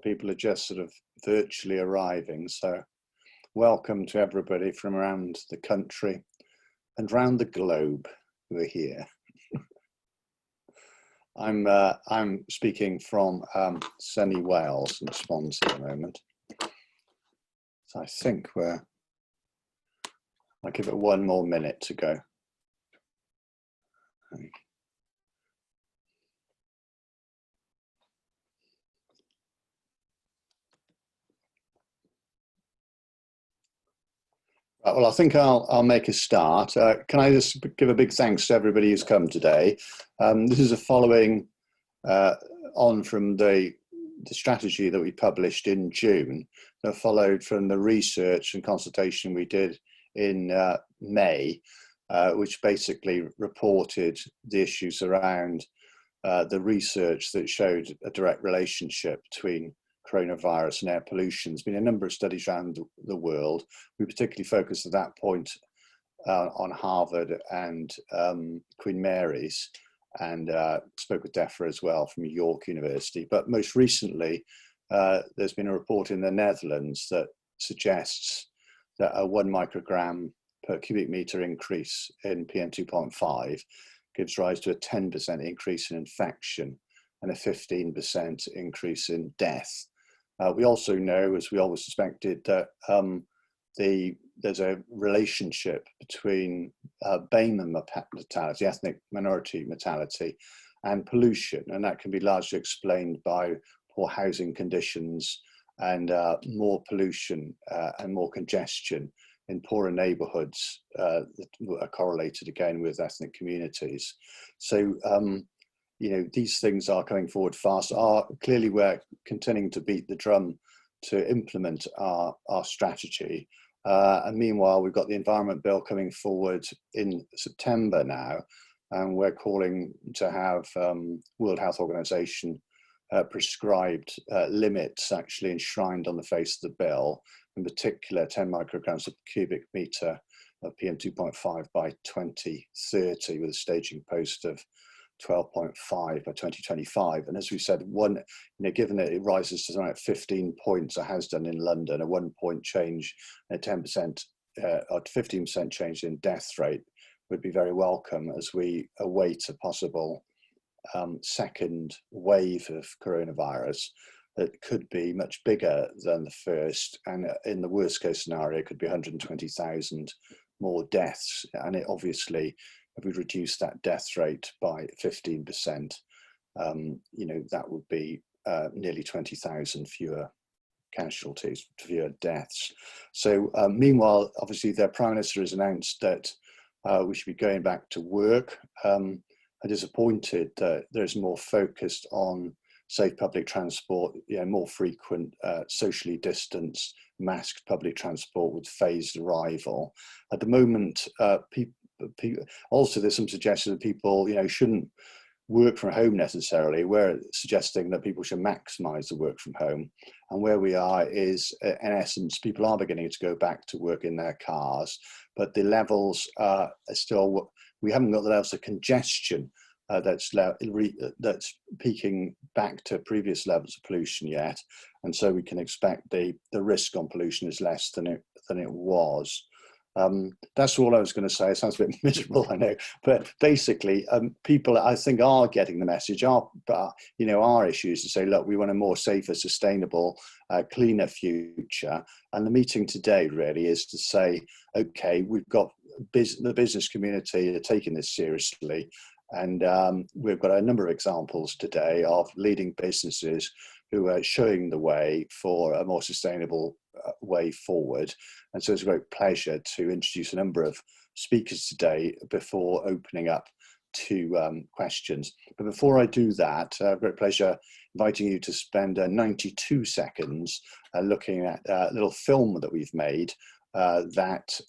People are just sort of virtually arriving. So welcome to everybody from around the country and around the globe who are here. I'm speaking from sunny Wales in Swans at the moment. So I think I'll give it one more minute to go. Well, I think I'll make a start. Can I just give a big thanks to everybody who's come today? This is a following on from the strategy that we published in June, that followed from the research and consultation we did in May, which basically reported the issues around the research that showed a direct relationship between coronavirus and air pollution. There's been a number of studies around the world. We particularly focused at that point on Harvard and Queen Mary's, and spoke with DEFRA as well from York University. But most recently, there's been a report in the Netherlands that suggests that a 1 microgram per cubic meter increase in PM2.5 gives rise to a 10% increase in infection and a 15% increase in death. We also know, as we always suspected, that there's a relationship between BAME mortality, ethnic minority mortality, and pollution, and that can be largely explained by poor housing conditions and more pollution and more congestion in poorer neighbourhoods that are correlated again with ethnic communities. So you know, these things are coming forward fast. Clearly we're continuing to beat the drum to implement our strategy. And meanwhile, we've got the Environment Bill coming forward in September now, and we're calling to have World Health Organization prescribed limits actually enshrined on the face of the bill, in particular 10 micrograms per cubic meter of PM2.5 by 2030, with a staging post of 12.5 by 2025. And as we said, given that it rises to something like 15 points, it has done in London, a 1 point change, a 10% or 15% change in death rate would be very welcome as we await a possible second wave of coronavirus that could be much bigger than the first, and in the worst case scenario could be 120,000 more deaths. And it obviously, if we reduce that death rate by 15%, you know, that would be nearly 20,000 fewer casualties, fewer deaths. So meanwhile, obviously the Prime Minister has announced that we should be going back to work. I'm disappointed that there's more focused on safe public transport, you know, more frequent socially distanced, masked public transport with phased arrival. At the moment, also there's some suggestion that people, you know, shouldn't work from home necessarily. We're suggesting that people should maximize the work from home, and where we are is, in essence, people are beginning to go back to work in their cars, but the levels are still, we haven't got the levels of congestion that's peaking back to previous levels of pollution yet, and so we can expect the risk on pollution is less than it was. That's all I was going to say. It sounds a bit miserable, I know, but basically, people, I think, are getting the message. Our issue is to say, look, we want a more safer, sustainable, cleaner future. And the meeting today really is to say, okay, we've got the business community are taking this seriously, and we've got a number of examples today of leading businesses who are showing the way for a more sustainable way forward. And so it's a great pleasure to introduce a number of speakers today before opening up to questions. But before I do that, a great pleasure inviting you to spend 92 seconds looking at a little film that we've made that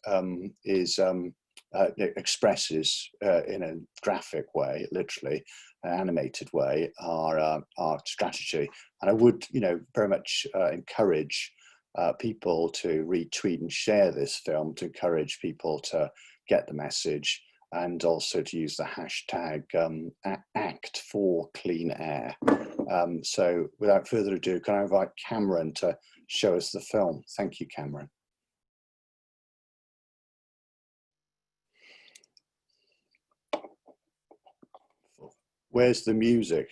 expresses in a graphic way, literally an animated way, our strategy. And I would, very much encourage people to retweet and share this film to encourage people to get the message, and also to use the hashtag Act for Clean Air. So without further ado, can I invite Cameron to show us the film? Thank you, Cameron. Where's the music?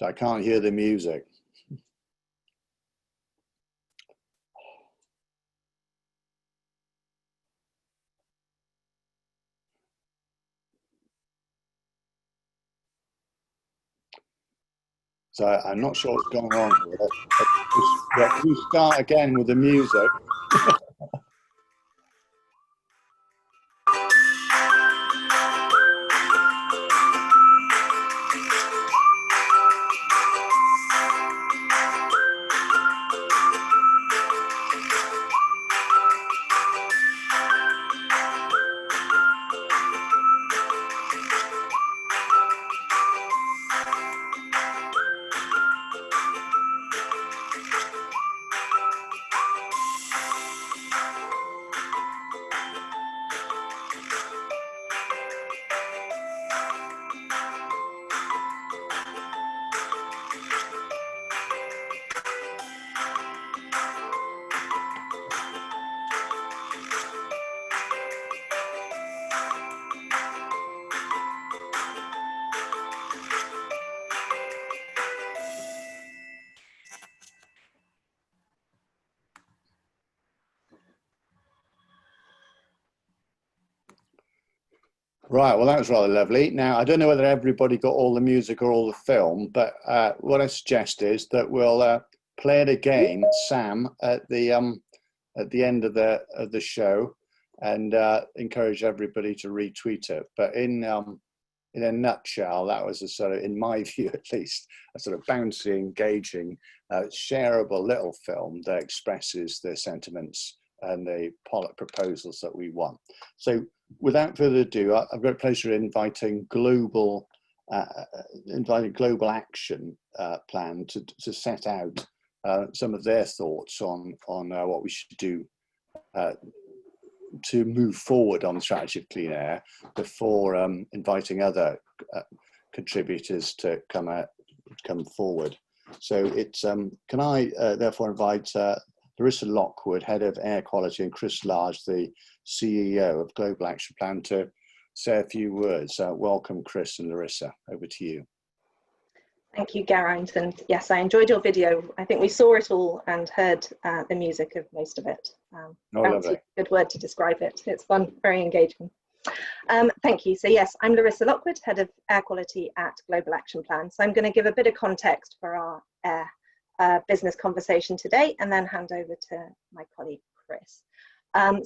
I can't hear the music. So I'm not sure what's going on with it. Yeah, can you start again with the music? Right, well, that was rather lovely. Now, I don't know whether everybody got all the music or all the film, but what I suggest is that we'll play it again, Sam, at the end of the show, and encourage everybody to retweet it. But in a nutshell, that was a sort of, in my view at least, a sort of bouncy, engaging, shareable little film that expresses the sentiments and the proposals that we want. So without further ado, I've got a pleasure in inviting Global Action Plan to set out some of their thoughts on what we should do to move forward on the strategy of clean air before inviting other contributors to come forward. So it's can I therefore invite Larissa Lockwood, Head of Air Quality, and Chris Large, the CEO of Global Action Plan, to say a few words. Welcome, Chris and Larissa. Over to you. Thank you, Geraint. And yes, I enjoyed your video. I think we saw it all and heard the music of most of it. Lovely. Good word to describe it. It's fun, very engaging. Thank you. So yes, I'm Larissa Lockwood, Head of Air Quality at Global Action Plan. So I'm going to give a bit of context for our air business conversation today, and then hand over to my colleague, Chris.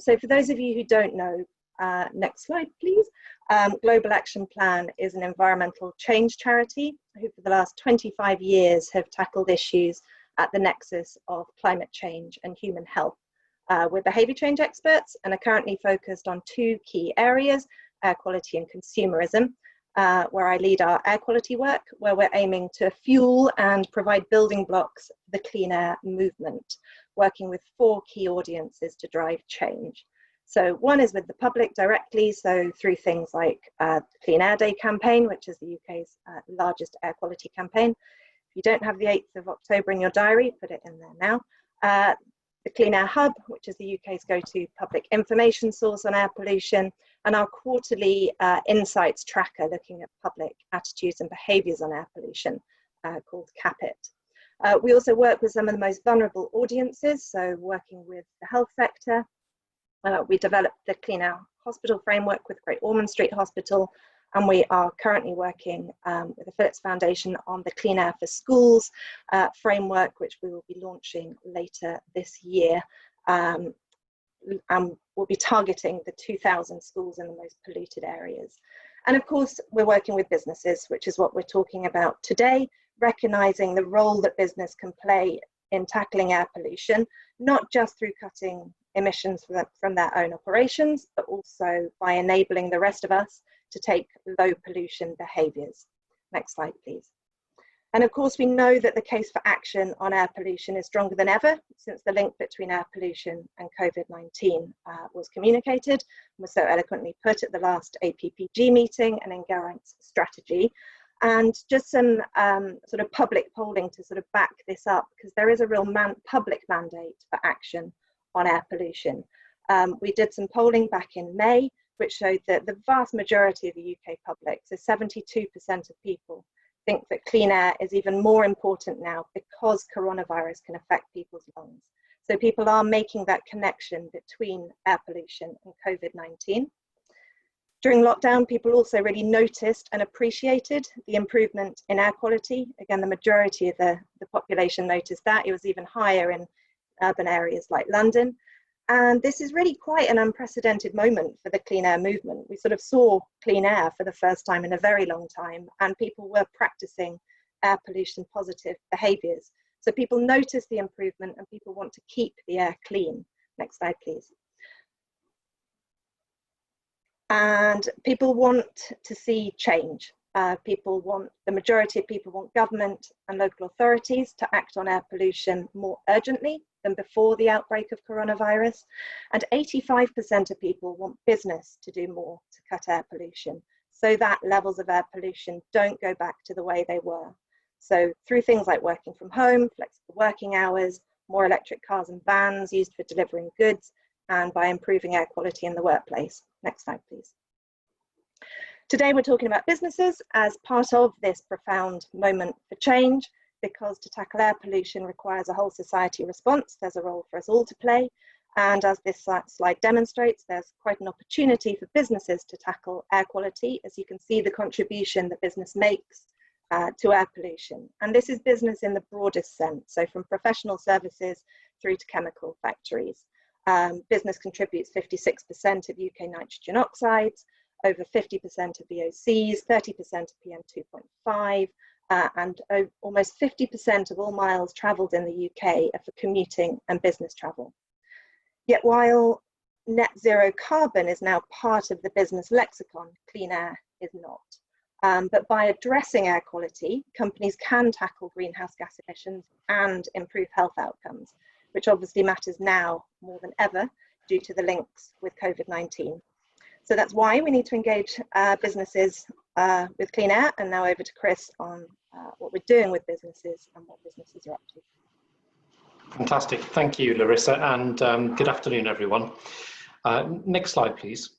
So for those of you who don't know, next slide, please. Global Action Plan is an environmental change charity who for the last 25 years have tackled issues at the nexus of climate change and human health. We're behaviour change experts and are currently focused on two key areas, air quality and consumerism, where I lead our air quality work, where we're aiming to fuel and provide building blocks for the clean air movement, working with 4 key audiences to drive change. So one is with the public directly, so through things like the Clean Air Day campaign, which is the UK's largest air quality campaign. If you don't have the 8th of October in your diary, put it in there now. The Clean Air Hub, which is the UK's go-to public information source on air pollution, and our quarterly insights tracker looking at public attitudes and behaviours on air pollution, called CAPIT. We also work with some of the most vulnerable audiences, so working with the health sector. We developed the Clean Air Hospital framework with Great Ormond Street Hospital, and we are currently working with the Phillips Foundation on the Clean Air for Schools framework, which we will be launching later this year. And we'll be targeting the 2,000 schools in the most polluted areas. And of course, we're working with businesses, which is what we're talking about today, recognizing the role that business can play in tackling air pollution, not just through cutting emissions from their own operations, but also by enabling the rest of us to take low pollution behaviours. Next slide, please. And of course, we know that the case for action on air pollution is stronger than ever since the link between air pollution and COVID-19 was communicated and was so eloquently put at the last APPG meeting and in Geraint's strategy. And just some sort of public polling to sort of back this up, because there is a real public mandate for action on air pollution. We did some polling back in May, which showed that the vast majority of the UK public, so 72% of people, think that clean air is even more important now because coronavirus can affect people's lungs. So people are making that connection between air pollution and COVID-19. During lockdown, people also really noticed and appreciated the improvement in air quality. Again, the majority of the population noticed that. It was even higher in urban areas like London. And this is really quite an unprecedented moment for the clean air movement. We sort of saw clean air for the first time in a very long time, and people were practicing air pollution positive behaviours. So people notice the improvement and people want to keep the air clean. Next slide, please. And people want to see change. The majority of people want government and local authorities to act on air pollution more urgently than before the outbreak of coronavirus. And 85% of people want business to do more to cut air pollution so that levels of air pollution don't go back to the way they were. So through things like working from home, flexible working hours, more electric cars and vans used for delivering goods, and by improving air quality in the workplace. Next slide, please. Today we're talking about businesses as part of this profound moment for change, because to tackle air pollution requires a whole society response. There's a role for us all to play. And as this slide demonstrates, there's quite an opportunity for businesses to tackle air quality, as you can see the contribution that business makes to air pollution. And this is business in the broadest sense, so from professional services through to chemical factories. Business contributes 56% of UK nitrogen oxides, over 50% of VOCs, 30% of PM2.5, and almost 50% of all miles travelled in the UK are for commuting and business travel. Yet while net zero carbon is now part of the business lexicon, clean air is not. But by addressing air quality, companies can tackle greenhouse gas emissions and improve health outcomes, which obviously matters now more than ever due to the links with COVID-19. So that's why we need to engage businesses with clean air. And now over to Chris on what we're doing with businesses and what businesses are up to. Fantastic. Thank you, Larissa, and good afternoon, everyone. Next slide, please.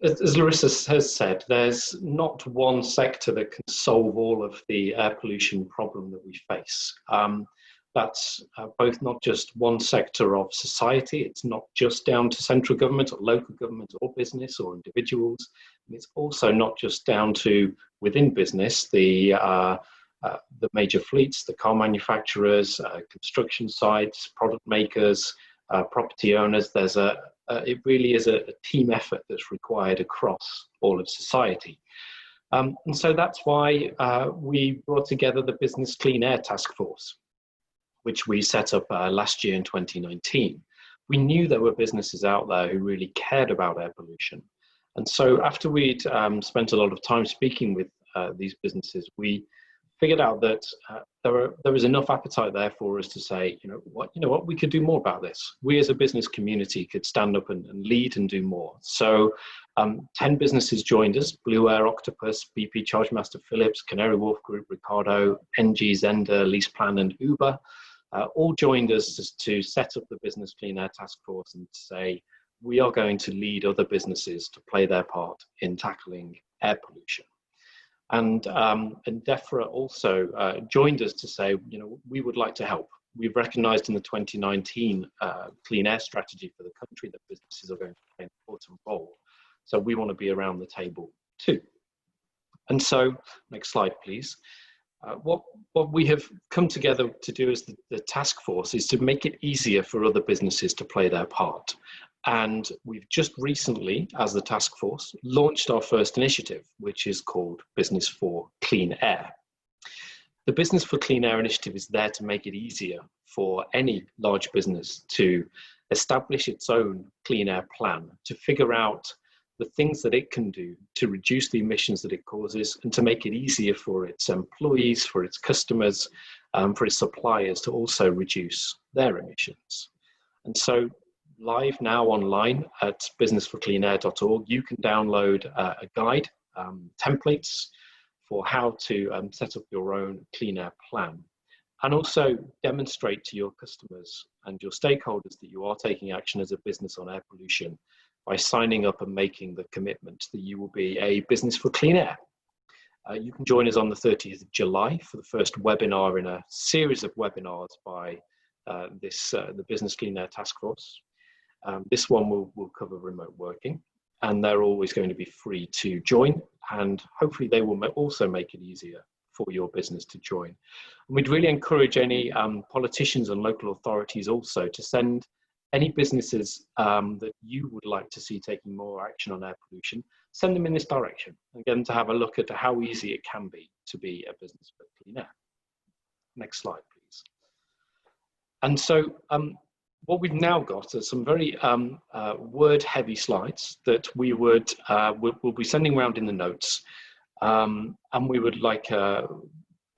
As Larissa has said, there's not one sector that can solve all of the air pollution problem that we face. That's both not just one sector of society, it's not just down to central government or local government or business or individuals. It's also not just down to within business, the major fleets, the car manufacturers, construction sites, product makers, property owners. It really is a team effort that's required across all of society. And so that's why we brought together the Business Clean Air Task Force, which we set up last year in 2019. We knew there were businesses out there who really cared about air pollution. And so after we'd spent a lot of time speaking with these businesses, we figured out that there was enough appetite there for us to say, you know what, we could do more about this. We as a business community could stand up and lead and do more. So 10 businesses joined us: Blue Air, Octopus, BP, Chargemaster, Philips, Canary Wharf Group, Ricardo, NG, Zender, LeasePlan and Uber. All joined us to set up the Business Clean Air Task Force and to say, we are going to lead other businesses to play their part in tackling air pollution. And DEFRA also joined us to say, we would like to help. We've recognised in the 2019 Clean Air Strategy for the country that businesses are going to play an important role. So we want to be around the table too. And so, next slide, please. What we have come together to do as the task force is to make it easier for other businesses to play their part. And we've just recently, as the task force, launched our first initiative, which is called Business for Clean Air. The Business for Clean Air initiative is there to make it easier for any large business to establish its own clean air plan, to figure out the things that it can do to reduce the emissions that it causes and to make it easier for its employees, for its customers, for its suppliers to also reduce their emissions. And so live now online at businessforcleanair.org, you can download a guide, templates for how to set up your own clean air plan, and also demonstrate to your customers and your stakeholders that you are taking action as a business on air pollution by signing up and making the commitment that you will be a business for clean air. You can join us on the 30th of July for the first webinar in a series of webinars by the Business Clean Air Task Force. This one will cover remote working, and they're always going to be free to join, and hopefully they will also make it easier for your business to join. And we'd really encourage any politicians and local authorities also to send any businesses that you would like to see taking more action on air pollution, send them in this direction and get them to have a look at how easy it can be to be a business for clean air. Next slide, please. And so what we've now got are some very word-heavy slides that we'll be sending around in the notes. And we would like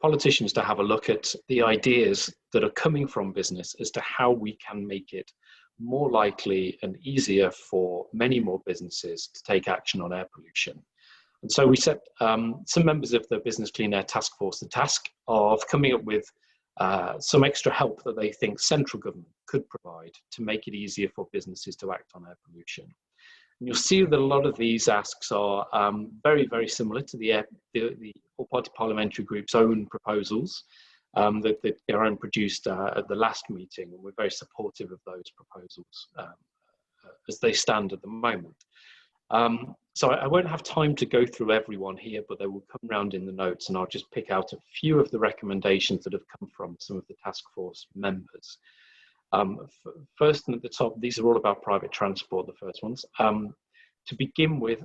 politicians to have a look at the ideas that are coming from business as to how we can make it more likely and easier for many more businesses to take action on air pollution. And so we set some members of the Business Clean Air Task Force the task of coming up with some extra help that they think central government could provide to make it easier for businesses to act on air pollution. And you'll see that a lot of these asks are very, very similar to the All-Party Parliamentary Group's own proposals that Aaron produced at the last meeting, and we're very supportive of those proposals as they stand at the moment. So I won't have time to go through everyone here, but they will come round in the notes, and I'll just pick out a few of the recommendations that have come from some of the task force members. First and at the top, these are all about private transport, the first ones. To begin with,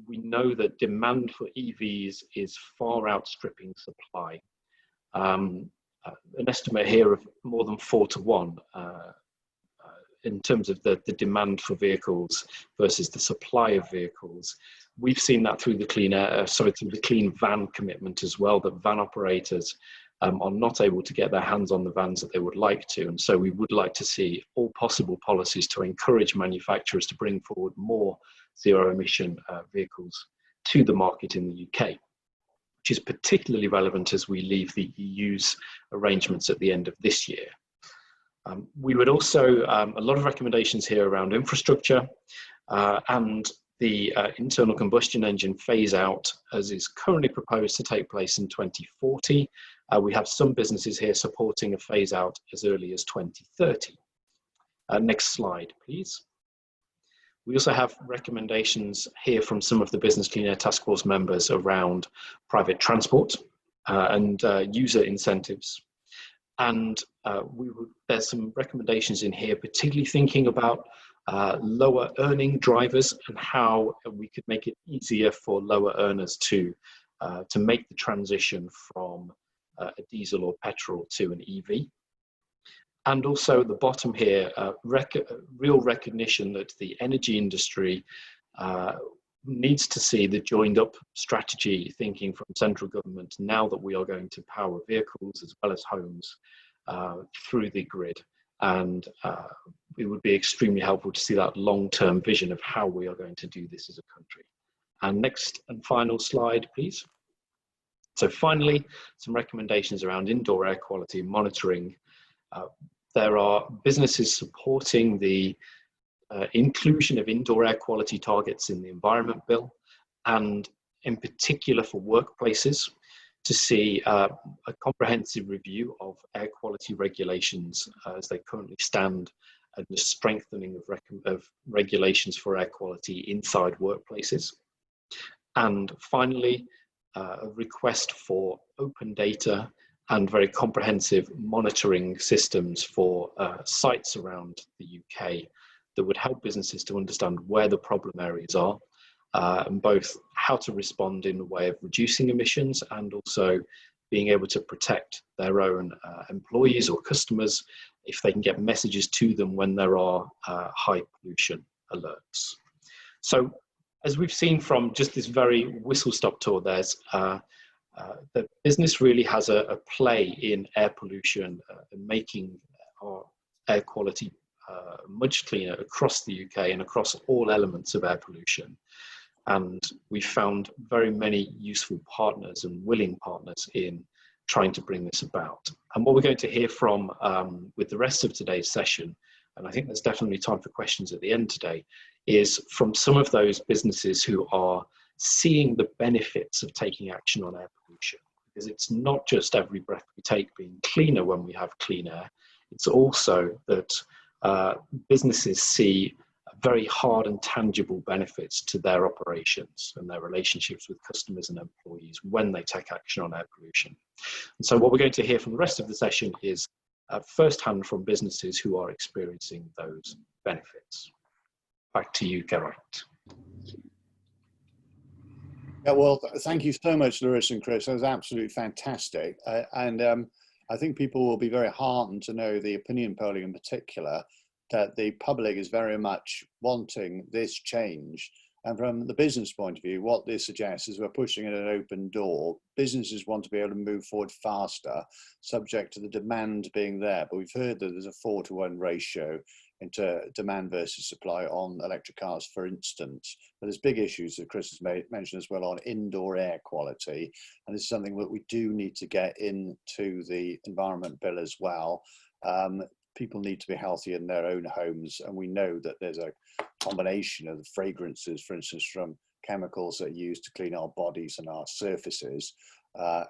we know that demand for EVs is far outstripping supply. An estimate here of more than 4 to 1 in terms of the demand for vehicles versus the supply of vehicles. We've seen that through the through the clean van commitment as well, that van operators are not able to get their hands on the vans that they would like to. And so we would like to see all possible policies to encourage manufacturers to bring forward more zero emission vehicles to the market in the UK, which is particularly relevant as we leave the EU's arrangements at the end of this year. We would also, a lot of recommendations here around infrastructure and the internal combustion engine phase out as is currently proposed to take place in 2040. We have some businesses here supporting a phase out as early as 2030. Next slide, please. We also have recommendations here from some of the Business Clean Air Task Force members around private transport and user incentives. And there's some recommendations in here, particularly thinking about lower earning drivers and how we could make it easier for lower earners to make the transition from a diesel or petrol to an EV. And also at the bottom here, real recognition that the energy industry needs to see the joined up strategy thinking from central government now that we are going to power vehicles as well as homes through the grid. And it would be extremely helpful to see that long-term vision of how we are going to do this as a country. And next and final slide, please. So finally, some recommendations around indoor air quality monitoring. There are businesses supporting the inclusion of indoor air quality targets in the Environment Bill, and in particular for workplaces, to see a comprehensive review of air quality regulations as they currently stand, and the strengthening of regulations for air quality inside workplaces. And finally, a request for open data and very comprehensive monitoring systems for sites around the UK that would help businesses to understand where the problem areas are, and both how to respond in a way of reducing emissions and also being able to protect their own employees or customers if they can get messages to them when there are high pollution alerts. So as we've seen from just this very whistle-stop tour, there's that business really has a play in air pollution and making our air quality much cleaner across the UK and across all elements of air pollution. And we found very many useful partners and willing partners in trying to bring this about. And what we're going to hear from with the rest of today's session, and I think there's definitely time for questions at the end today, is from some of those businesses who are seeing the benefits of taking action on air pollution. Because it's not just every breath we take being cleaner when we have clean air, it's also that businesses see very hard and tangible benefits to their operations and their relationships with customers and employees when they take action on air pollution. And so what we're going to hear from the rest of the session is firsthand from businesses who are experiencing those benefits. Back to you, Geraint. Yeah, well, thank you so much, Larissa and Chris. That was absolutely fantastic. I think people will be very heartened to know, the opinion polling in particular, that the public is very much wanting this change. And from the business point of view, what this suggests is we're pushing at an open door. Businesses want to be able to move forward faster, subject to the demand being there. But we've heard that there's a 4-to-1 ratio into demand versus supply on electric cars, for instance. But there's big issues that Chris has mentioned as well on indoor air quality. And this is something that we do need to get into the Environment Bill as well. People need to be healthy in their own homes, and we know that there's a combination of the fragrances, for instance, from chemicals that are used to clean our bodies and our surfaces,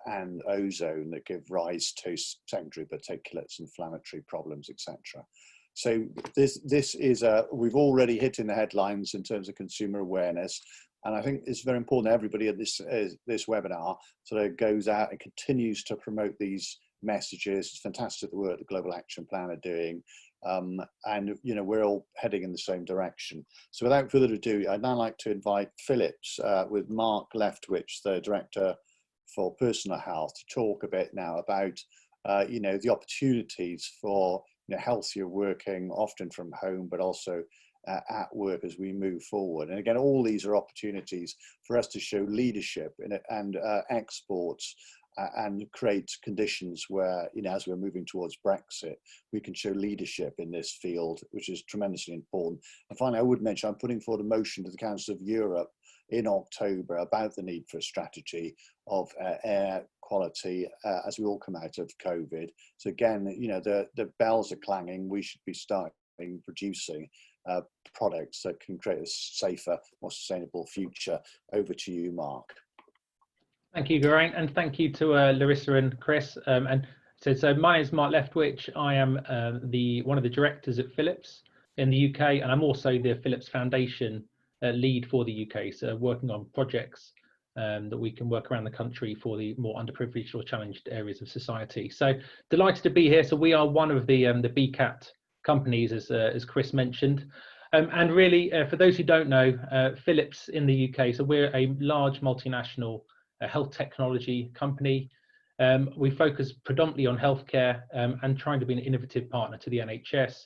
and ozone that give rise to secondary particulates, inflammatory problems, etc. So this is we've already hit in the headlines in terms of consumer awareness, and I think it's very important that everybody at this webinar sort of goes out and continues to promote these messages. It's fantastic the work the Global Action Plan are doing, and you know, we're all heading in the same direction. So without further ado, I'd now like to invite Philips with Mark Leftwich, the Director for Personal Health, to talk a bit now about you know, the opportunities for, you know, healthier working, often from home, but also at work as we move forward. And again, all these are opportunities for us to show leadership in it and exports, and create conditions where, you know, as we're moving towards Brexit, we can show leadership in this field, which is tremendously important. And finally, I would mention, I'm putting forward a motion to the Council of Europe in October about the need for a strategy of air quality as we all come out of COVID. So again, you know, the bells are clanging. We should be starting producing products that can create a safer, more sustainable future. Over to you, Mark. Thank you, Geraint, and thank you to Larissa and Chris. So my name is Mark Leftwich. I am one of the directors at Philips in the UK, and I'm also the Philips Foundation lead for the UK. So working on projects that we can work around the country for the more underprivileged or challenged areas of society. So delighted to be here. So we are one of the BCAT companies, as Chris mentioned. And really, for those who don't know, Philips in the UK, so we're a large multinational health technology company. We focus predominantly on healthcare and trying to be an innovative partner to the NHS,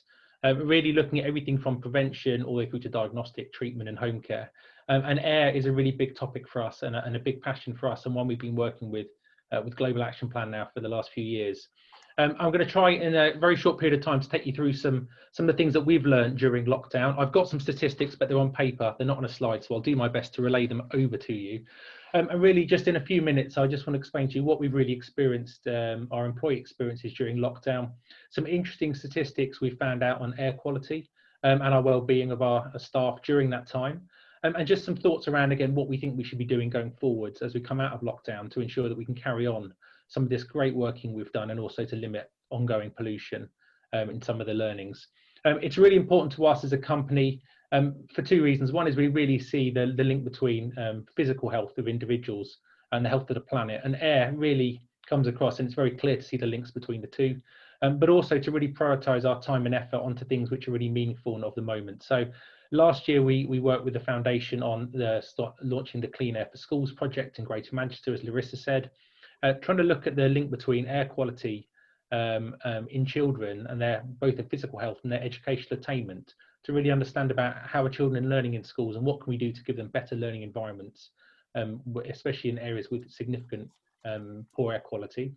really looking at everything from prevention all the way through to diagnostic, treatment and home care. And air is a really big topic for us and a big passion for us, and one we've been working with Global Action Plan now for the last few years. I'm going to try in a very short period of time to take you through some of the things that we've learned during lockdown. I've got some statistics, but they're on paper, they're not on a slide, so I'll do my best to relay them over to you. And really, just in a few minutes, I just want to explain to you what we've really experienced, our employee experiences during lockdown, some interesting statistics we found out on air quality and our well-being of our staff during that time, and just some thoughts around, again, what we think we should be doing going forwards as we come out of lockdown to ensure that we can carry on some of this great working we've done, and also to limit ongoing pollution in some of the learnings. It's really important to us as a company for two reasons. One is we really see the link between physical health of individuals and the health of the planet, and air really comes across, and it's very clear to see the links between the two, but also to really prioritise our time and effort onto things which are really meaningful and of the moment. So last year we worked with the foundation on launching the Clean Air for Schools project in Greater Manchester, as Larissa said, trying to look at the link between air quality in children and both their physical health and their educational attainment, to really understand about how are children learning in schools and what can we do to give them better learning environments, especially in areas with significant poor air quality.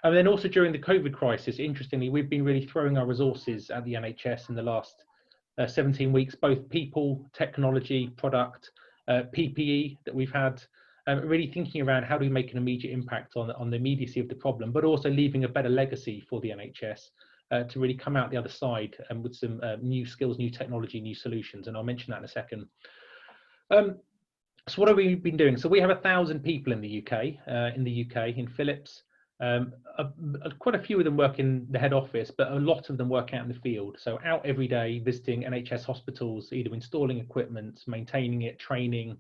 And then also during the COVID crisis, interestingly, we've been really throwing our resources at the NHS in the last 17 weeks, both people, technology, product, PPE that we've had, really thinking around how do we make an immediate impact on the immediacy of the problem, but also leaving a better legacy for the NHS to really come out the other side with some new skills, new technology, new solutions. And I'll mention that in a second. So what have we been doing? So we have 1,000 people in the UK, in Philips. Quite a few of them work in the head office, but a lot of them work out in the field. So out every day, visiting NHS hospitals, either installing equipment, maintaining it, training,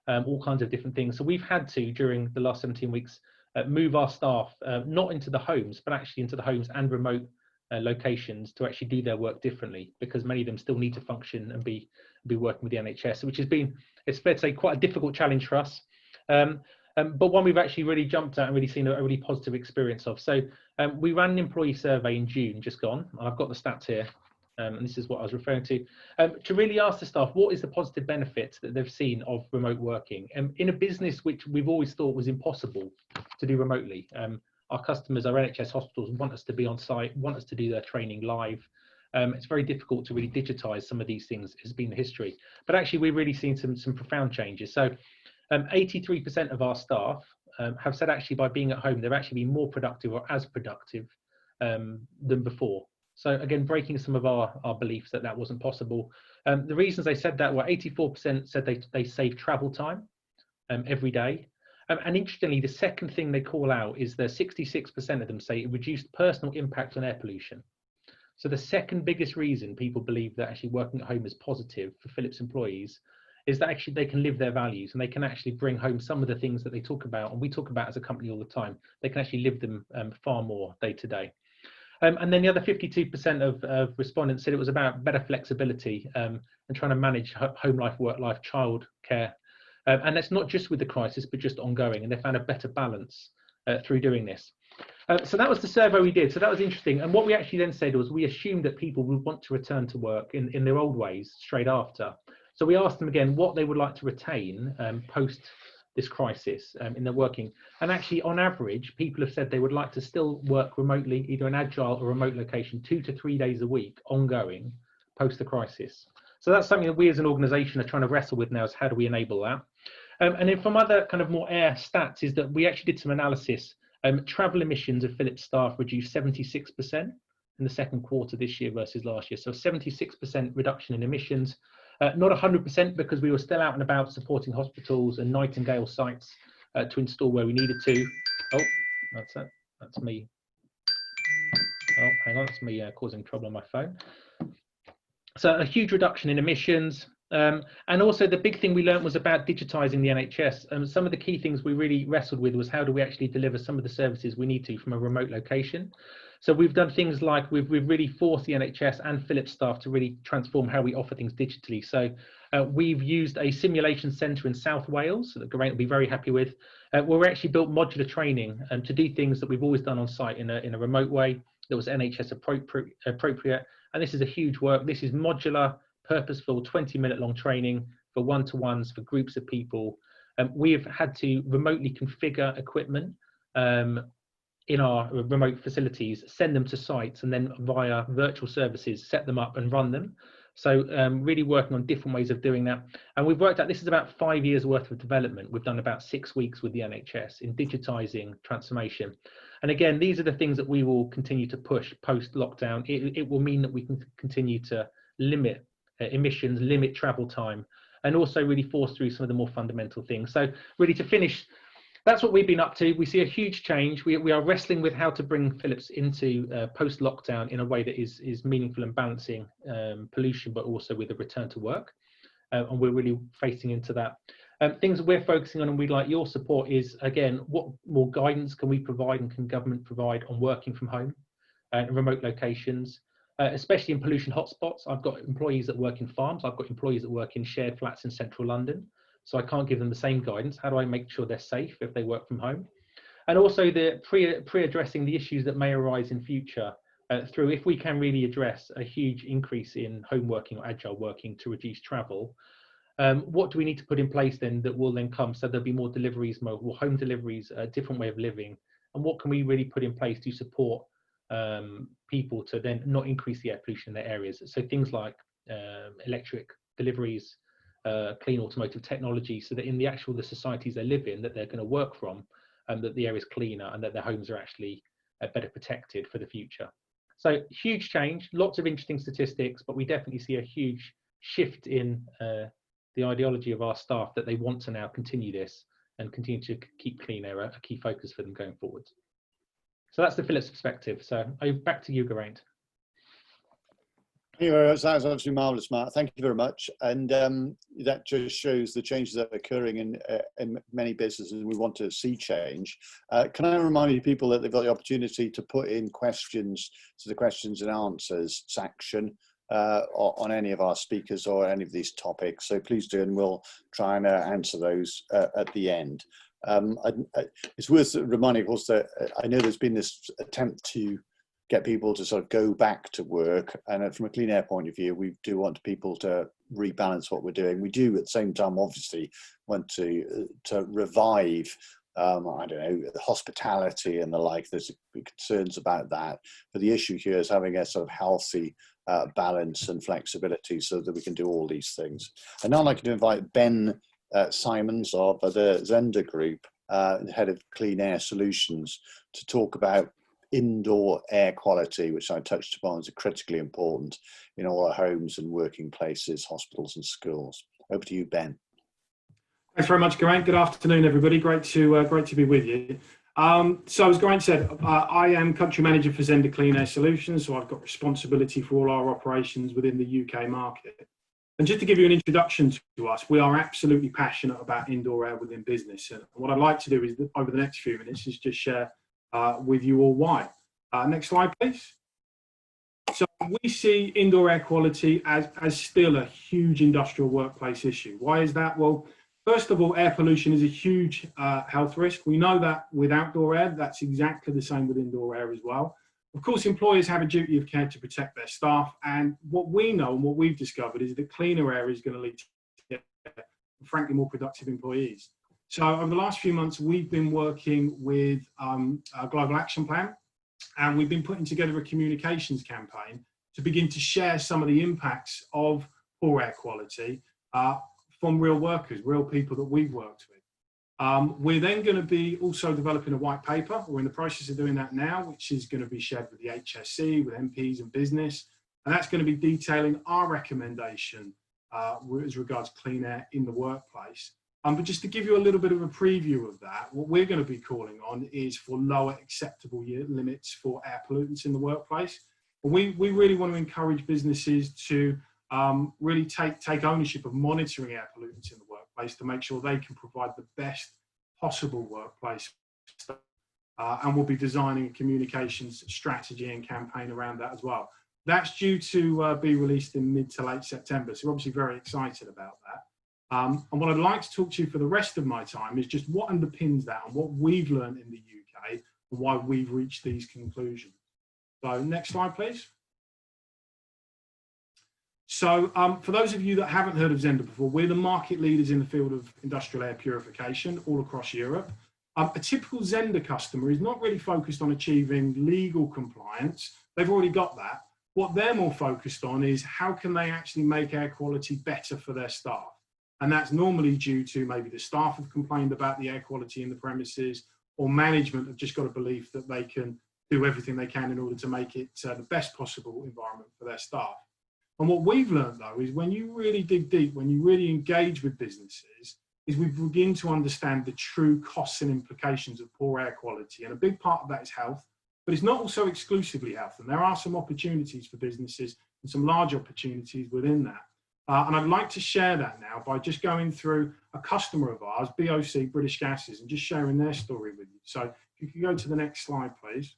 all kinds of different things. So we've had to, during the last 17 weeks, move our staff, not into the homes, but actually into the homes and remote locations to actually do their work differently, because many of them still need to function and be working with the NHS, which has been, it's fair to say, quite a difficult challenge for us. But one we've actually really jumped at and really seen a really positive experience of. So we ran an employee survey in June, just gone, and I've got the stats here, and this is what I was referring to really ask the staff, what is the positive benefit that they've seen of remote working? In a business which we've always thought was impossible to do remotely. Our customers, our NHS hospitals, want us to be on site, want us to do their training live. It's very difficult to really digitize some of these things, has been the history. But actually, we've really seen some profound changes. So 83% of our staff have said actually by being at home, they've actually been more productive or as productive than before. So again, breaking some of our beliefs that wasn't possible. The reasons they said that were 84% said they save travel time every day. And interestingly, the second thing they call out is that 66% of them say it reduced personal impact on air pollution. So the second biggest reason people believe that actually working at home is positive for Philips employees is that actually they can live their values and they can actually bring home some of the things that they talk about, and we talk about as a company all the time. They can actually live them far more day to day. And then the other 52% of respondents said it was about better flexibility and trying to manage home life, work life, child care. And that's not just with the crisis, but just ongoing. And they found a better balance through doing this. So that was the survey we did. So that was interesting. And what we actually then said was we assumed that people would want to return to work in their old ways straight after. So we asked them again what they would like to retain post this crisis in their working. And actually, on average, people have said they would like to still work remotely, either an agile or remote location, 2 to 3 days a week, ongoing, post the crisis. So that's something that we as an organisation are trying to wrestle with now, is how do we enable that? And then from other kind of more air stats is that we actually did some analysis. Travel emissions of Philips staff reduced 76% in the second quarter this year versus last year. So 76% reduction in emissions. Not 100% because we were still out and about supporting hospitals and Nightingale sites to install where we needed to. Oh, that's me. Oh, hang on, that's me causing trouble on my phone. So a huge reduction in emissions. And also the big thing we learned was about digitizing the NHS. Some of the key things we really wrestled with was how do we actually deliver some of the services we need to from a remote location. So we've done things like we've really forced the NHS and Philips staff to really transform how we offer things digitally. So we've used a simulation centre in South Wales that Geraint will be very happy with, where we actually built modular training to do things that we've always done on site in a remote way that was NHS appropriate. And this is a huge work. This is modular, purposeful, 20-minute long training for one-to-ones, for groups of people. We've had to remotely configure equipment in our remote facilities, send them to sites, and then via virtual services, set them up and run them. So really working on different ways of doing that. And we've worked out, this is about 5 years worth of development. We've done about 6 weeks with the NHS in digitising transformation. And again, these are the things that we will continue to push post-lockdown. It will mean that we can continue to limit emissions, limit travel time, and also really force through some of the more fundamental things. So really to finish, that's what we've been up to. We see a huge change. We are wrestling with how to bring Philips into post-lockdown in a way that is meaningful and balancing pollution, but also with a return to work. And we're really facing into that. Things that we're focusing on and we'd like your support is, again, what more guidance can we provide and can government provide on working from home and remote locations, especially in pollution hotspots. I've got employees that work in farms. I've got employees that work in shared flats in central London. So I can't give them the same guidance. How do I make sure they're safe if they work from home? And also the pre-addressing the issues that may arise in future through, if we can really address a huge increase in home working or agile working to reduce travel, what do we need to put in place then that will then come? So there'll be more deliveries, more home deliveries, a different way of living. And what can we really put in place to support people to then not increase the air pollution in their areas? So things like electric deliveries, clean automotive technology, so that in the societies they live in, that they're going to work from, that the air is cleaner and that their homes are actually better protected for the future. So huge change, lots of interesting statistics, but we definitely see a huge shift in the ideology of our staff, that they want to now continue this and continue to keep clean air a key focus for them going forward. So that's the Philips perspective. So back to you, Geraint. Thank you very much. That was absolutely marvellous, Mark. Thank you very much. And that just shows the changes that are occurring in many businesses, and we want to see change. Can I remind you people that they've got the opportunity to put in questions to the questions and answers section on any of our speakers or any of these topics. So please do, and we'll try and answer those at the end. It's worth reminding, of course, that I know there's been this attempt to get people to sort of go back to work, and from a clean air point of view, we do want people to rebalance what we're doing. We do at the same time obviously want to revive I don't know, hospitality and the like. There's concerns about that, but the issue here is having a sort of healthy balance and flexibility so that we can do all these things. And now I'd like to invite Ben Simons of the Zender Group, head of Clean Air Solutions, to talk about indoor air quality, which I touched upon as critically important in all our homes and working places, hospitals and schools. Over to you, Ben. Thanks very much, Geraint. Good afternoon, everybody. Great to be with you. So as Geraint said, I am country manager for Zender Clean Air Solutions, so I've got responsibility for all our operations within the UK market. And just to give you an introduction to us, we are absolutely passionate about indoor air within business. And what I'd like to do is, over the next few minutes, is just share with you all why. Next slide, please. So we see indoor air quality as still a huge industrial workplace issue. Why is that? Well, first of all, air pollution is a huge health risk. We know that with outdoor air, that's exactly the same with indoor air as well. Of course, employers have a duty of care to protect their staff. And what we know and what we've discovered is that cleaner air is going to lead to, frankly, more productive employees. So over the last few months, we've been working with a global action plan, and we've been putting together a communications campaign to begin to share some of the impacts of poor air quality from real workers, real people that we've worked with. We're then going to be also developing a white paper. We're in the process of doing that now, which is going to be shared with the HSE, with MPs and business. And that's going to be detailing our recommendation as regards clean air in the workplace. But just to give you a little bit of a preview of that, what we're going to be calling on is for lower acceptable limits for air pollutants in the workplace. We really want to encourage businesses to really take ownership of monitoring air pollutants in the workplace to make sure they can provide the best possible workplace. And we'll be designing a communications strategy and campaign around that as well. That's due to be released in mid to late September. So we're obviously very excited about that. And what I'd like to talk to you for the rest of my time is just what underpins that and what we've learned in the UK and why we've reached these conclusions. So next slide, please. So for those of you that haven't heard of Zender before, we're the market leaders in the field of industrial air purification all across Europe. A typical Zender customer is not really focused on achieving legal compliance. They've already got that. What they're more focused on is how can they actually make air quality better for their staff? And that's normally due to maybe the staff have complained about the air quality in the premises, or management have just got a belief that they can do everything they can in order to make it the best possible environment for their staff. And what we've learned, though, is when you really dig deep, when you really engage with businesses, is we begin to understand the true costs and implications of poor air quality. And a big part of that is health, but it's not also exclusively health. And there are some opportunities for businesses and some large opportunities within that. And I'd like to share that now by just going through a customer of ours, BOC, British Gases, and just sharing their story with you. So if you could go to the next slide, please.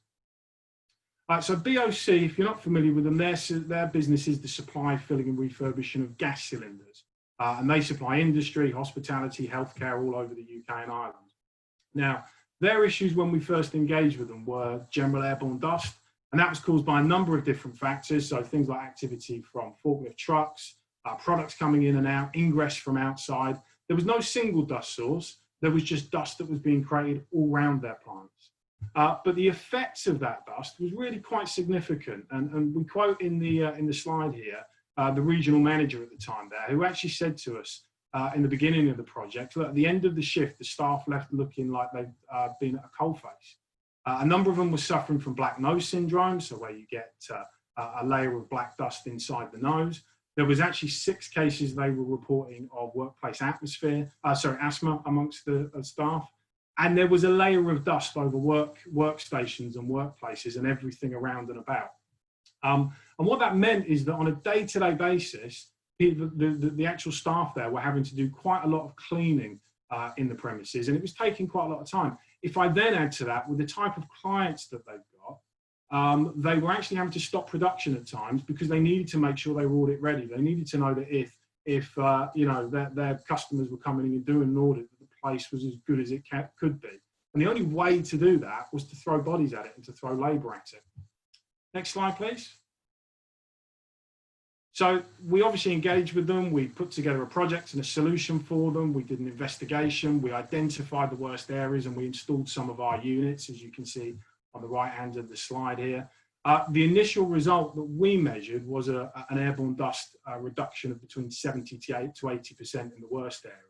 So BOC, if you're not familiar with them, their business is the supply, filling and refurbishing of gas cylinders. And they supply industry, hospitality, healthcare all over the UK and Ireland. Now, their issues when we first engaged with them were general airborne dust. And that was caused by a number of different factors. So things like activity from forklift trucks, products coming in and out, ingress from outside. There was no single dust source. There was just dust that was being created all around their plants. But the effects of that dust was really quite significant. And we quote in the slide here, the regional manager at the time there, who actually said to us in the beginning of the project, look, at the end of the shift, the staff left looking like they'd been at a coalface. A number of them were suffering from black nose syndrome, so where you get a layer of black dust inside the nose. There was actually 6 cases they were reporting of workplace asthma amongst the staff. And there was a layer of dust over workstations and workplaces and everything around and about. And what that meant is that on a day-to-day basis, the actual staff there were having to do quite a lot of cleaning in the premises, and it was taking quite a lot of time. If I then add to that with the type of clients that they've got, they were actually having to stop production at times because they needed to make sure they were audit ready. They needed to know that if you know, their customers were coming in and doing an audit, that the place was as good as it could be. And the only way to do that was to throw bodies at it and to throw labour at it. Next slide, please. So we obviously engaged with them. We put together a project and a solution for them. We did an investigation. We identified the worst areas and we installed some of our units, as you can see on the right hand of the slide here. The initial result that we measured was an airborne dust reduction of between 70 to 80% in the worst areas.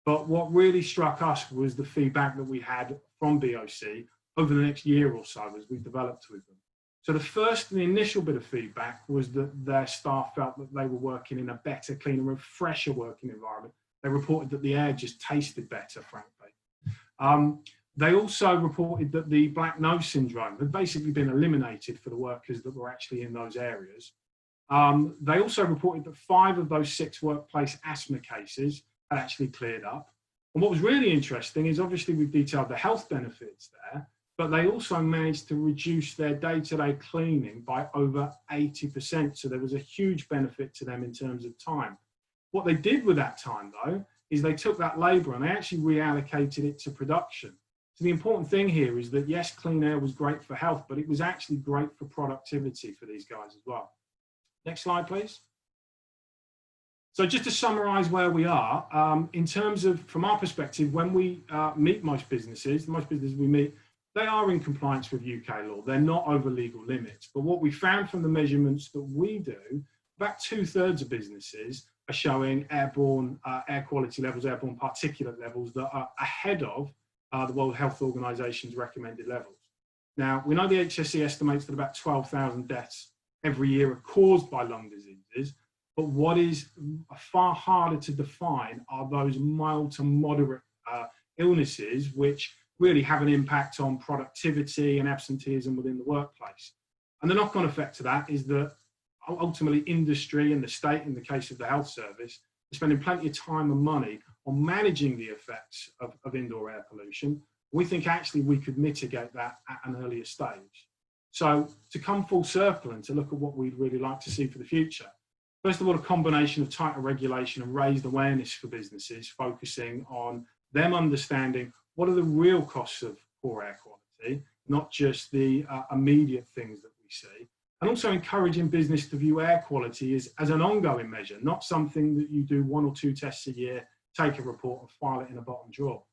But what really struck us was the feedback that we had from BOC over the next year or so as we developed with them. So the initial bit of feedback was that their staff felt that they were working in a better, cleaner and fresher working environment. They reported that the air just tasted better, frankly. They also reported that the black nose syndrome had basically been eliminated for the workers that were actually in those areas. They also reported that 5 of those 6 workplace asthma cases had actually cleared up. And what was really interesting is obviously we've detailed the health benefits there, but they also managed to reduce their day-to-day cleaning by over 80%. So there was a huge benefit to them in terms of time. What they did with that time, though, is they took that labour and they actually reallocated it to production. So the important thing here is that, yes, clean air was great for health, but it was actually great for productivity for these guys as well. Next slide, please. So just to summarise where we are, in terms of, from our perspective, when we meet most businesses we meet, they are in compliance with UK law. They're not over legal limits. But what we found from the measurements that we do, about 2/3 of businesses are showing airborne air quality levels, airborne particulate levels that are ahead of the World Health Organization's recommended levels. Now, we know the HSE estimates that about 12,000 deaths every year are caused by lung diseases, but what is far harder to define are those mild to moderate illnesses which really have an impact on productivity and absenteeism within the workplace. And the knock-on effect to that is that ultimately industry and the state, in the case of the health service, are spending plenty of time and money on managing the effects of indoor air pollution. We think actually we could mitigate that at an earlier stage. So to come full circle and to look at what we'd really like to see for the future, first of all, a combination of tighter regulation and raised awareness for businesses, focusing on them understanding what are the real costs of poor air quality, not just the immediate things that we see, and also encouraging business to view air quality as an ongoing measure, not something that you do 1 or 2 tests a year, take a report and file it in a bottom drawer.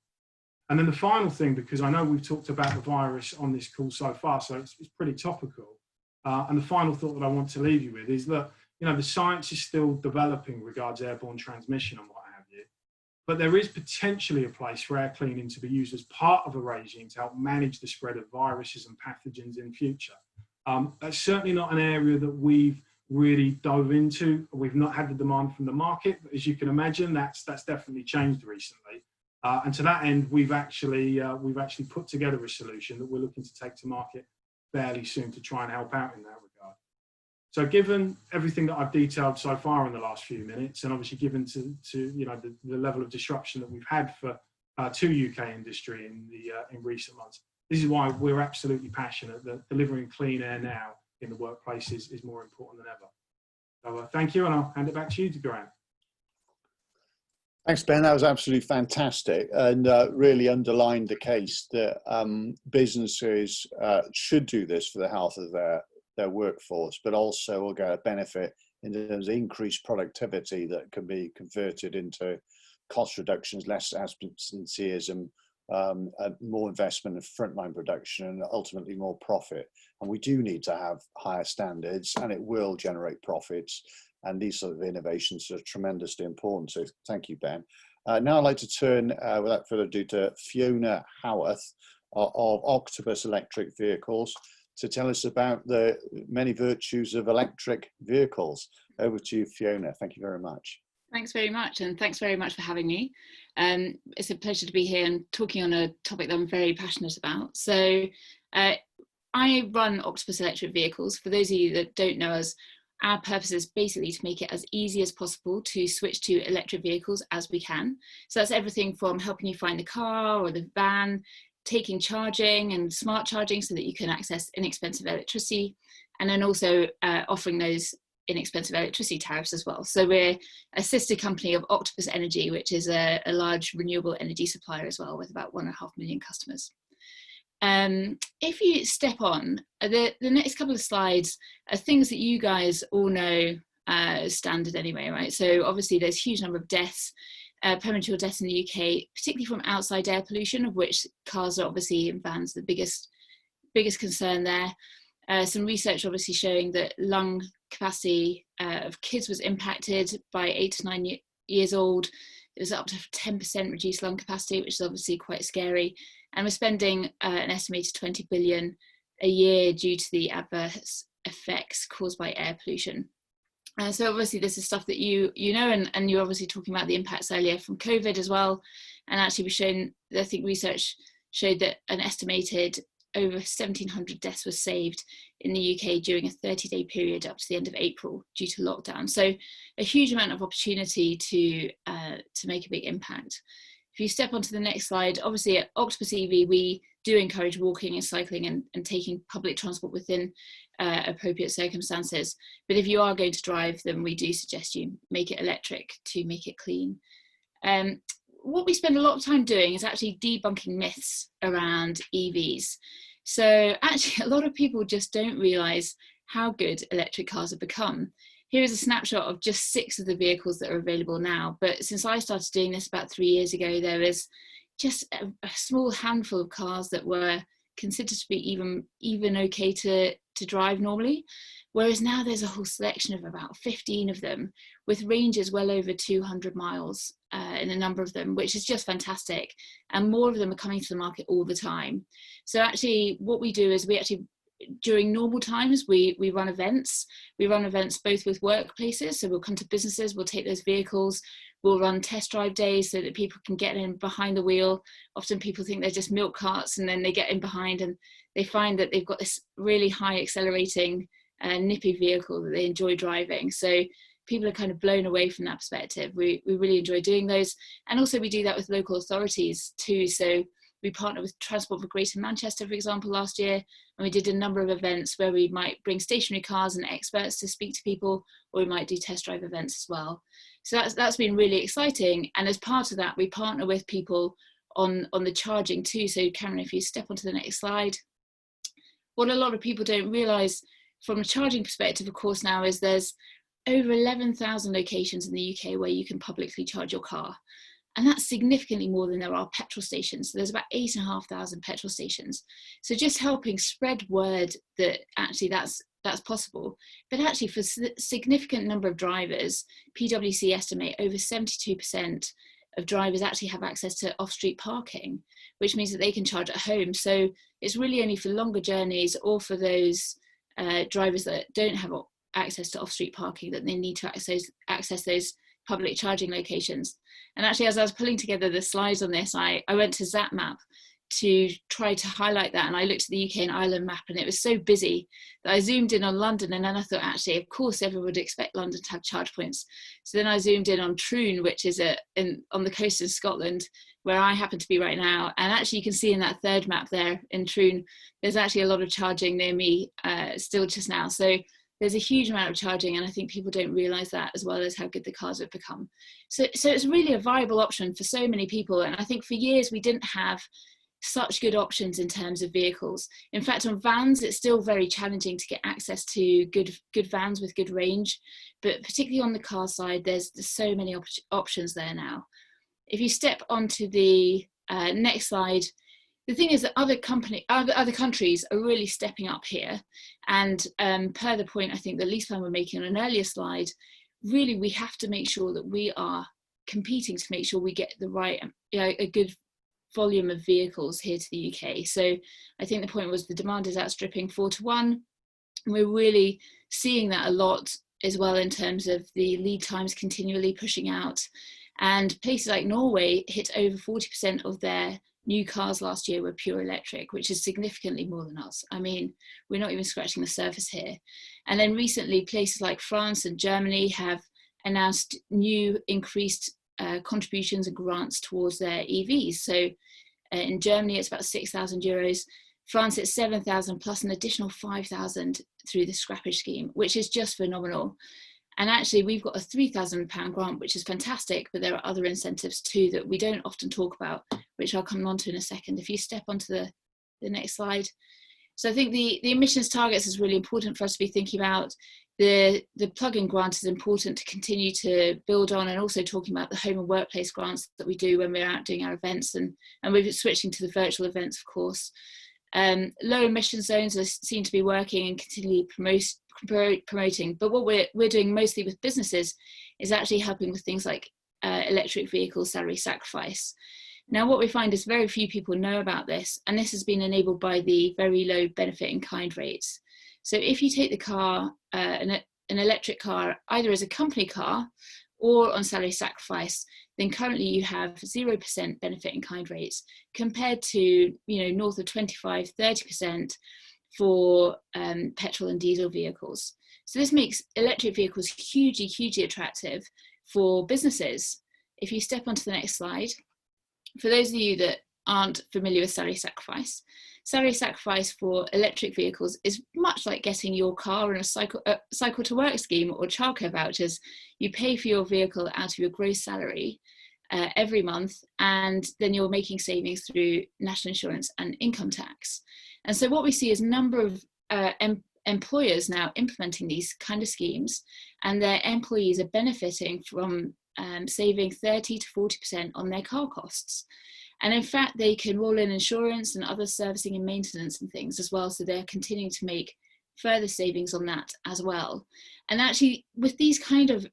And then the final thing, because I know we've talked about the virus on this call so far, so it's pretty topical, and the final thought that I want to leave you with is that, you know, the science is still developing regards airborne transmission and what have you, but there is potentially a place for air cleaning to be used as part of a regime to help manage the spread of viruses and pathogens in future. That's certainly not an area that we've really dove into. We've not had the demand from the market, but as you can imagine, that's definitely changed recently. And to that end, we've actually put together a solution that we're looking to take to market fairly soon to try and help out in that regard. So given everything that I've detailed so far in the last few minutes, and obviously given to you know the level of disruption that we've had to UK industry in recent months, this is why we're absolutely passionate that delivering clean air now in the workplace is more important than ever. So thank you, and I'll hand it back to you, Grant. Thanks, Ben. That was absolutely fantastic, and really underlined the case that businesses should do this for the health of their workforce, but also will get a benefit in terms of increased productivity that can be converted into cost reductions, less absenteeism, more investment in frontline production, and ultimately more profit. And we do need to have higher standards, and it will generate profits. And these sort of innovations are tremendously important. So thank you, Ben. Now I'd like to turn, without further ado, to Fiona Howarth of Octopus Electric Vehicles to tell us about the many virtues of electric vehicles. Over to you, Fiona. Thank you very much. Thanks very much, and thanks very much for having me. It's a pleasure to be here and talking on a topic that I'm very passionate about. So I run Octopus Electric Vehicles. For those of you that don't know us, our purpose is basically to make it as easy as possible to switch to electric vehicles as we can. So that's everything from helping you find the car or the van, taking charging and smart charging so that you can access inexpensive electricity, and then also offering those inexpensive electricity tariffs as well. So we're a sister company of Octopus Energy, which is a large renewable energy supplier as well, with about 1.5 million customers. If you step on, the next couple of slides are things that you guys all know standard anyway, right? So obviously there's a huge number of deaths, premature deaths in the UK, particularly from outside air pollution, of which cars are obviously and vans the biggest concern there. Some research obviously showing that lung capacity of kids was impacted by 8 to 9 years old. It was up to 10% reduced lung capacity, which is obviously quite scary. And we're spending an estimated 20 billion a year due to the adverse effects caused by air pollution. So obviously this is stuff that you know, and you're obviously talking about the impacts earlier from COVID as well. And actually we've shown, I think research showed that an estimated over 1,700 deaths were saved in the UK during a 30-day period up to the end of April due to lockdown. So a huge amount of opportunity to make a big impact. If you step onto the next slide, obviously at Octopus EV, we do encourage walking and cycling and taking public transport within appropriate circumstances. But if you are going to drive, then we do suggest you make it electric to make it clean. What we spend a lot of time doing is actually debunking myths around EVs. So actually a lot of people just don't realise how good electric cars have become. Here is a snapshot of just 6 of the vehicles that are available now. But since I started doing this about 3 years ago, there was just a small handful of cars that were considered to be even okay to drive normally. Whereas now there's a whole selection of about 15 of them with ranges well over 200 miles in a number of them, which is just fantastic. And more of them are coming to the market all the time. So actually what we do is during normal times, we run events. We run events both with workplaces, so we'll come to businesses, we'll take those vehicles, we'll run test drive days so that people can get in behind the wheel. Often people think they're just milk carts, and then they get in behind and they find that they've got this really high accelerating nippy vehicle that they enjoy driving. So people are kind of blown away from that perspective. We really enjoy doing those. And also we do that with local authorities too. So we partner with Transport for Greater Manchester, for example, last year, and we did a number of events where we might bring stationary cars and experts to speak to people, or we might do test drive events as well. So that's been really exciting. And as part of that, we partner with people on the charging too. So Cameron, if you step onto the next slide, what a lot of people don't realise from a charging perspective, of course, now is there's over 11,000 locations in the UK where you can publicly charge your car. And that's significantly more than there are petrol stations. So there's about 8,500 petrol stations. So just helping spread word that actually that's possible. But actually for a significant number of drivers, PwC estimate over 72% of drivers actually have access to off-street parking, which means that they can charge at home. So it's really only for longer journeys or for those drivers that don't have access to off-street parking that they need to access those public charging locations. And actually, as I was pulling together the slides on this, I went to ZapMap to try to highlight that, and I looked at the UK and Ireland map, and it was so busy that I zoomed in on London, and then I thought, actually, of course everyone would expect London to have charge points. So then I zoomed in on Troon, which is on the coast of Scotland, where I happen to be right now. And actually you can see in that third map there in Troon, there's actually a lot of charging near me still just now. So there's a huge amount of charging, and I think people don't realise that, as well as how good the cars have become. So it's really a viable option for so many people, and I think for years we didn't have such good options in terms of vehicles. In fact, on vans, it's still very challenging to get access to good vans with good range, but particularly on the car side, there's so many options there now. If you step onto the next slide, the thing is that other countries are really stepping up here, and per the point I think that LeasePlan were making on an earlier slide, really we have to make sure that we are competing to make sure we get the right, a good volume of vehicles here to the UK. So I think the point was the demand is outstripping 4 to 1. And we're really seeing that a lot as well in terms of the lead times continually pushing out. And places like Norway hit over 40% of their new cars last year were pure electric, which is significantly more than us. I mean, we're not even scratching the surface here. And then recently, places like France and Germany have announced new increased contributions and grants towards their EVs. So in Germany, it's about €6,000. France, it's 7,000 plus an additional 5,000 through the scrappage scheme, which is just phenomenal. And actually, we've got a £3,000 grant, which is fantastic, but there are other incentives too that we don't often talk about, which I'll come on to in a second. If you step onto the next slide. So I think the emissions targets is really important for us to be thinking about. The plug-in grant is important to continue to build on, and also talking about the home and workplace grants that we do when we're out doing our events, and we're switching to the virtual events, of course. Low emission zones seem to be working and continually promoting, but what we're doing mostly with businesses is actually helping with things like electric vehicle salary sacrifice. Now, what we find is very few people know about this, and this has been enabled by the very low benefit in kind rates. So if you take the car, an electric car, either as a company car or on salary sacrifice, then currently you have 0% benefit in kind rates compared to, north of 25, 30% for petrol and diesel vehicles. So this makes electric vehicles hugely, hugely attractive for businesses. If you step onto the next slide, for those of you that aren't familiar with salary sacrifice for electric vehicles is much like getting your car in a cycle to work scheme or childcare vouchers. You pay for your vehicle out of your gross salary every month, and then you're making savings through national insurance and income tax. And so what we see is a number of employers now implementing these kind of schemes, and their employees are benefiting from saving 30 to 40% on their car costs. And in fact, they can roll in insurance and other servicing and maintenance and things as well. So they're continuing to make further savings on that as well. And actually, with these kind of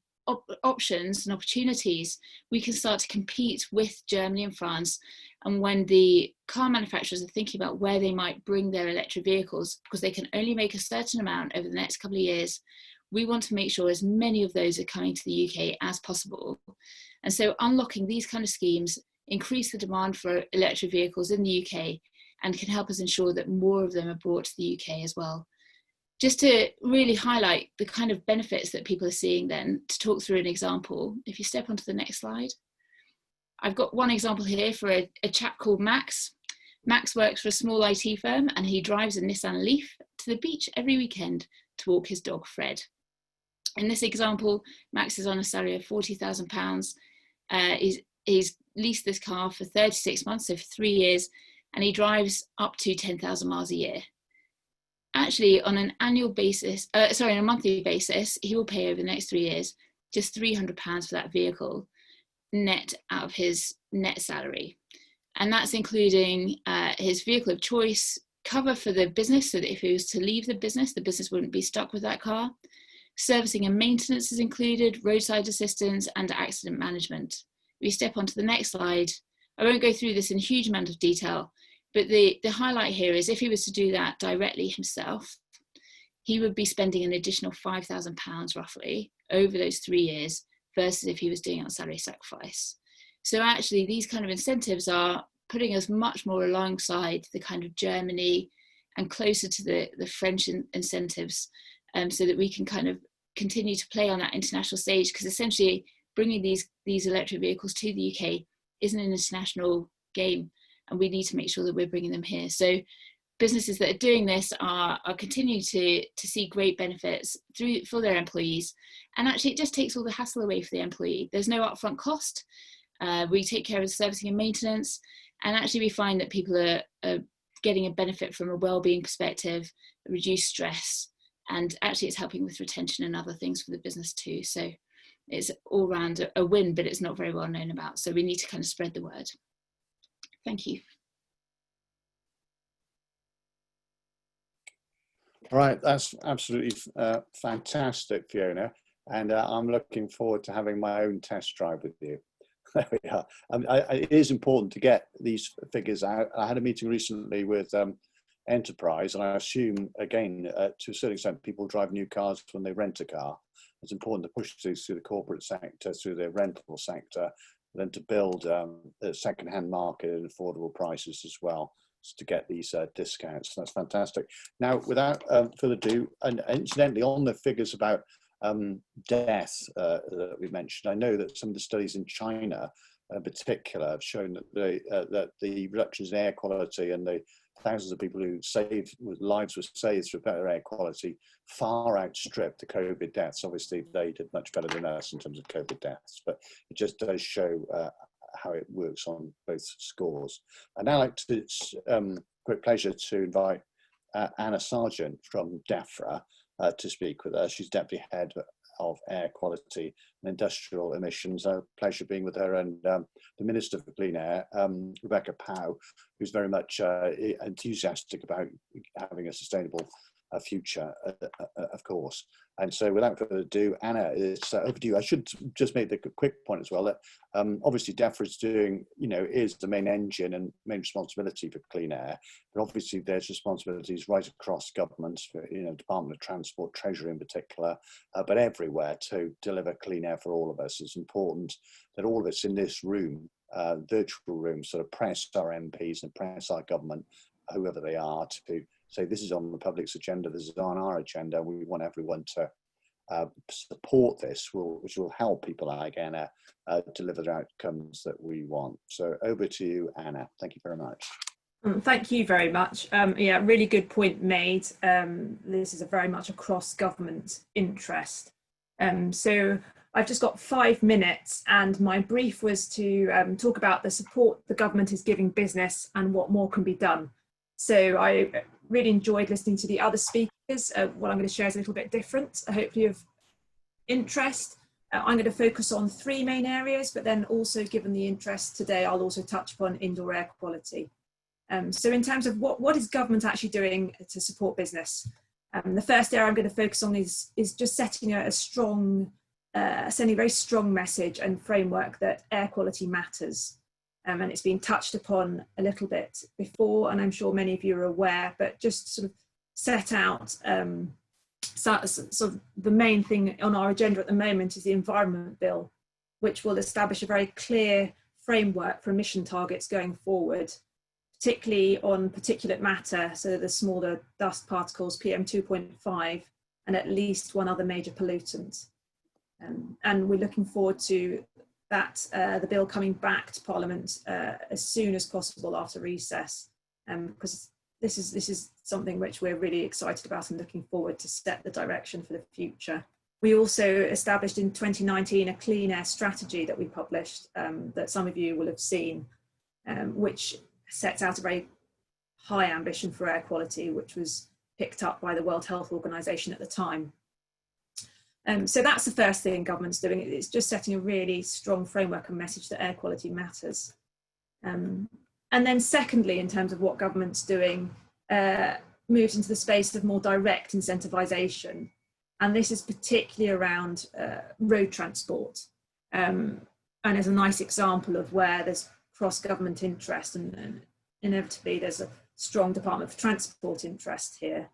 options and opportunities, we can start to compete with Germany and France. And when the car manufacturers are thinking about where they might bring their electric vehicles, because they can only make a certain amount over the next couple of years, we want to make sure as many of those are coming to the UK as possible. And so unlocking these kind of schemes increase the demand for electric vehicles in the UK and can help us ensure that more of them are brought to the UK as well. Just to really highlight the kind of benefits that people are seeing then, to talk through an example, if you step onto the next slide. I've got one example here for a chap called Max. Max works for a small IT firm, and he drives a Nissan Leaf to the beach every weekend to walk his dog Fred. In this example, Max is on a salary of £40,000. He's leased this car for 36 months, so for 3 years, and he drives up to 10,000 miles a year. Actually, on an annual basis, on a monthly basis, he will pay over the next 3 years just £300 for that vehicle, net out of his net salary. And that's including his vehicle of choice, cover for the business, so that if he was to leave the business wouldn't be stuck with that car. Servicing and maintenance is included, roadside assistance, and accident management. If we step onto the next slide, I won't go through this in a huge amount of detail, but the highlight here is if he was to do that directly himself, he would be spending an additional £5,000 roughly over those 3 years versus if he was doing it on salary sacrifice. So actually these kind of incentives are putting us much more alongside the kind of Germany and closer to the French incentives, so that we can kind of continue to play on that international stage, because essentially bringing these electric vehicles to the UK is an international game, and we need to make sure that we're bringing them here. So businesses that are doing this are continuing to see great benefits for their employees, and actually it just takes all the hassle away for the employee. There's no upfront cost. We take care of servicing and maintenance, and actually we find that people are getting a benefit from a well-being perspective, reduced stress, and actually it's helping with retention and other things for the business too. So it's all round a win, but it's not very well known about. So we need to kind of spread the word. Thank you. All right, that's absolutely fantastic, Fiona. And I'm looking forward to having my own test drive with you. There we are. It is important to get these figures out. I had a meeting recently with Enterprise, and I assume, again, to a certain extent, people drive new cars when they rent a car. It's important to push these through the corporate sector, through the rental sector, then to build a second-hand market at affordable prices as well, to get these discounts. That's fantastic. Now, without further ado, and incidentally, on the figures about death that we mentioned, I know that some of the studies in China in particular have shown that the reductions in air quality and the thousands of people who lives were saved through better air quality far outstripped the COVID deaths. Obviously, they did much better than us in terms of COVID deaths, but it just does show how it works on both scores. And now I'd like to, great pleasure to invite Anna Sargent from DEFRA to speak with us. She's Deputy Head of Air Quality and Industrial Emissions. A pleasure being with her, and the Minister for Clean Air, Rebecca Powell, who's very much enthusiastic about having a sustainable future, of course. And so without further ado, Anna, it's over to you. I should just make the quick point as well that obviously DEFRA is doing, is the main engine and main responsibility for clean air, but obviously there's responsibilities right across government, for, Department of Transport, Treasury in particular, but everywhere to deliver clean air for all of us. It's important that all of us in this room, virtual room, sort of press our MPs and press our government, whoever they are, to say this is on the public's agenda, this is on our agenda. We want everyone to support this, which will help people like Anna deliver the outcomes that we want. So over to you, Anna. Thank you very much. Thank you very much. Yeah, really good point made. This is a very much a cross-government interest. So I've just got 5 minutes, and my brief was to talk about the support the government is giving business and what more can be done. So I really enjoyed listening to the other speakers. What I'm going to share is a little bit different, hopefully of interest. I'm going to focus on 3 main areas, but then also, given the interest today, I'll also touch upon indoor air quality. So in terms of what is government actually doing to support business? The first area I'm going to focus on is just setting sending a very strong message and framework that air quality matters. And it's been touched upon a little bit before, and I'm sure many of you are aware, but just sort of set out sort of the main thing on our agenda at the moment is the Environment Bill, which will establish a very clear framework for emission targets going forward, particularly on particulate matter, so the smaller dust particles, PM2.5, and at least 1 other major pollutant. And we're looking forward to that the bill coming back to Parliament as soon as possible after recess, because this is something which we're really excited about and looking forward to set the direction for the future. We also established in 2019 a clean air strategy that we published that some of you will have seen, which sets out a very high ambition for air quality, which was picked up by the World Health Organization at the time. So that's the first thing government's doing. It's just setting a really strong framework and message that air quality matters. And then secondly, in terms of what government's doing, moves into the space of more direct incentivisation. And this is particularly around road transport. And as a nice example of where there's cross-government interest, and inevitably there's a strong Department for Transport interest here.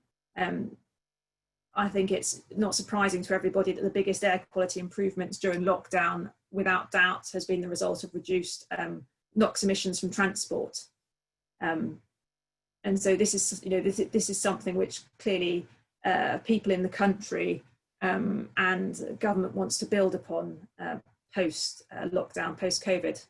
I think it's not surprising to everybody that the biggest air quality improvements during lockdown, without doubt, has been the result of reduced NOx emissions from transport. And so this is, this is something which clearly people in the country and government wants to build upon post lockdown, post COVID.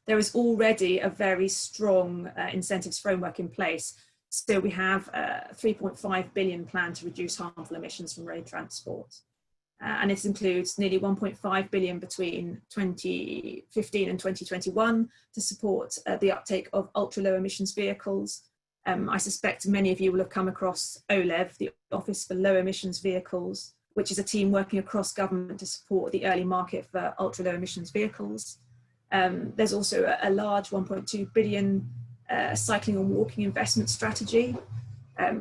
There is already a very strong incentives framework in place. So we have a 3.5 billion plan to reduce harmful emissions from road transport. And it includes nearly 1.5 billion between 2015 and 2021 to support the uptake of ultra low emissions vehicles. I suspect many of you will have come across OLEV, the Office for Low Emissions Vehicles, which is a team working across government to support the early market for ultra low emissions vehicles. There's also a large 1.2 billion cycling and walking investment strategy,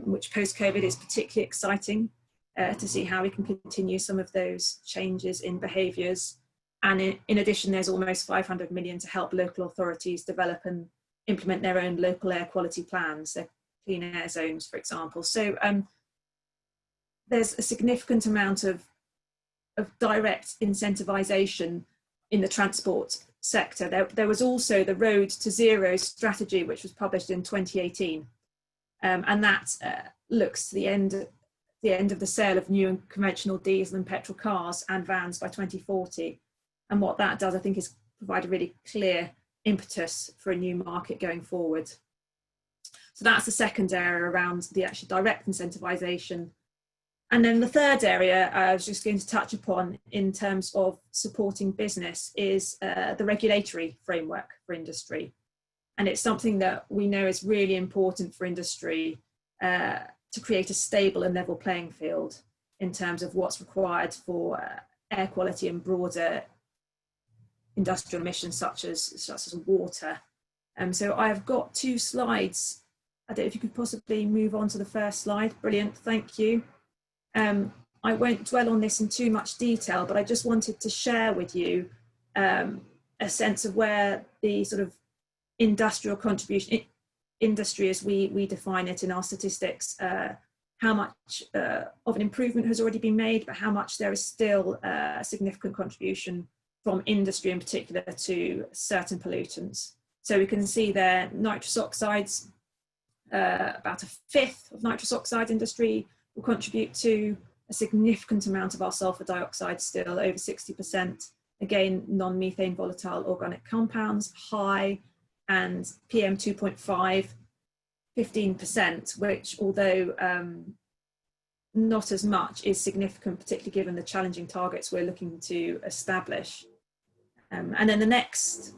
which post-COVID is particularly exciting. To see how we can continue some of those changes in behaviours. And in addition, there's almost 500 million to help local authorities develop and implement their own local air quality plans, so clean air zones, for example. So there's a significant amount of direct incentivisation in the transport sector. There was also the Road to Zero strategy, which was published in 2018. And that looks to the end of the sale of new and conventional diesel and petrol cars and vans by 2040. And what that does, I think, is provide a really clear impetus for a new market going forward. So that's the second area around the actual direct incentivisation. And then the third area I was just going to touch upon in terms of supporting business is the regulatory framework for industry. And it's something that we know is really important for industry to create a stable and level playing field in terms of what's required for air quality and broader industrial emissions such as water. So I've got 2 slides. I don't know if you could possibly move on to the first slide. Brilliant, thank you. I won't dwell on this in too much detail, but I just wanted to share with you a sense of where the sort of industrial contribution, industry as we define it in our statistics, how much of an improvement has already been made, but how much there is still a significant contribution from industry in particular to certain pollutants. So we can see there nitrous oxides, about 1/5 of nitrous oxide industry will contribute to a significant amount of our sulfur dioxide, still over 60%. Again, non-methane volatile organic compounds, high, and PM 2.5, 15%, which although not as much is significant, particularly given the challenging targets we're looking to establish. And then the next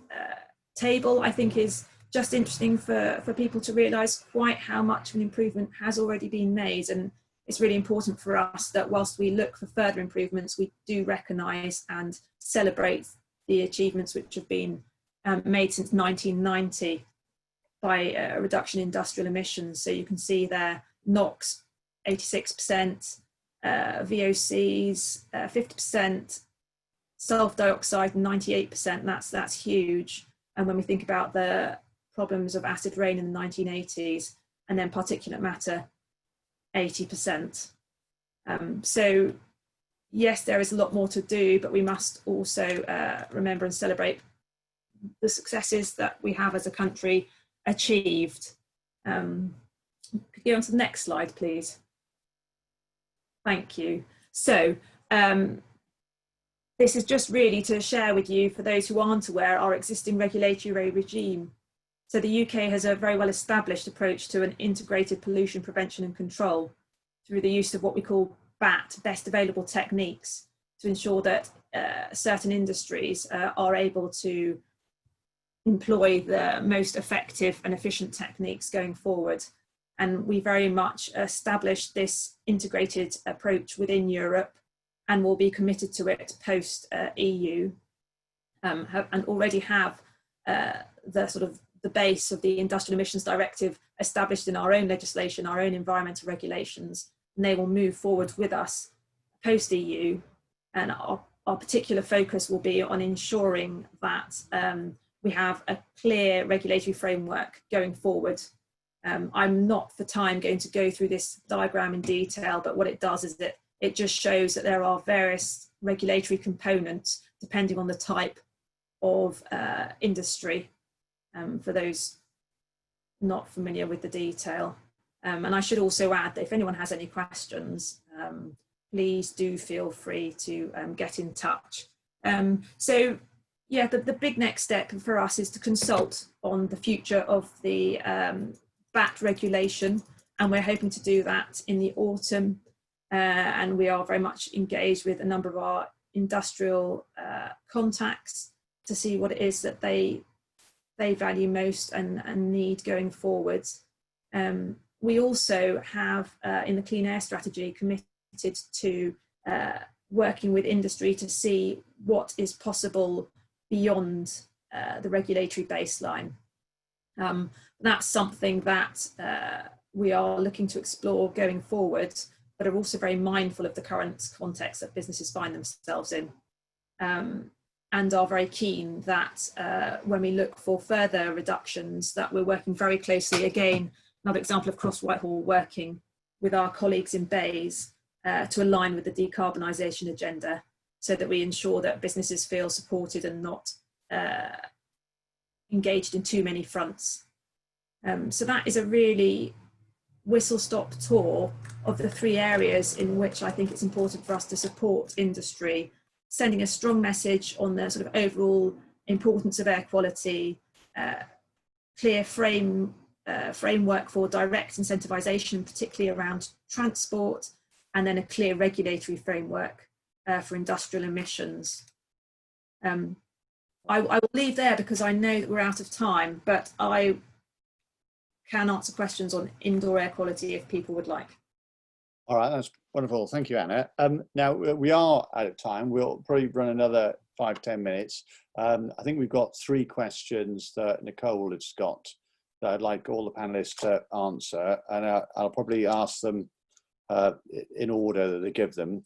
table I think is just interesting for people to realise quite how much of an improvement has already been made. And it's really important for us that whilst we look for further improvements, we do recognise and celebrate the achievements which have been made since 1990 by a reduction in industrial emissions. So you can see there NOx 86%, VOCs 50%, sulfur dioxide 98%. That's huge. And when we think about the problems of acid rain in the 1980s, and then particulate matter 80%. So yes, there is a lot more to do, but we must also remember and celebrate the successes that we have as a country achieved. Could you go on to the next slide, please? Thank you. So this is just really to share with you, for those who aren't aware, our existing regulatory regime. So the UK has a very well established approach to an integrated pollution prevention and control through the use of what we call BAT, best available techniques, to ensure that certain industries are able to employ the most effective and efficient techniques going forward. And we very much established this integrated approach within Europe and will be committed to it post EU, and already have the sort of the base of the Industrial Emissions Directive established in our own legislation, our own environmental regulations, and they will move forward with us post EU. And our particular focus will be on ensuring that we have a clear regulatory framework going forward. I'm not for time going to go through this diagram in detail, but what it does is that it just shows that there are various regulatory components depending on the type of industry, for those not familiar with the detail. And I should also add that if anyone has any questions, please do feel free to get in touch. So yeah, the big next step for us is to consult on the future of the BAT regulation, and we're hoping to do that in the autumn. And we are very much engaged with a number of our industrial contacts to see what it is that they value most and need going forward. We also have, in the Clean Air Strategy, committed to working with industry to see what is possible beyond the regulatory baseline. That's something that we are looking to explore going forward, but are also very mindful of the current context that businesses find themselves in, and are very keen that when we look for further reductions, that we're working very closely, again, another example of cross-Whitehall, working with our colleagues in BAYS to align with the decarbonisation agenda, so that we ensure that businesses feel supported and not engaged in too many fronts. So that is a really whistle-stop tour of the three areas in which I think it's important for us to support industry, sending a strong message on the sort of overall importance of air quality, clear framework for direct incentivisation, particularly around transport, and then a clear regulatory framework for industrial emissions. I will leave there because I know that we're out of time, but I can answer questions on indoor air quality if people would like. All right, that's wonderful. Thank you, Anna. Now, we are out of time. We'll probably run another 5-10 minutes. I think we've got 3 questions that Nicole has got that I'd like all the panelists to answer, and I'll probably ask them in order that they give them.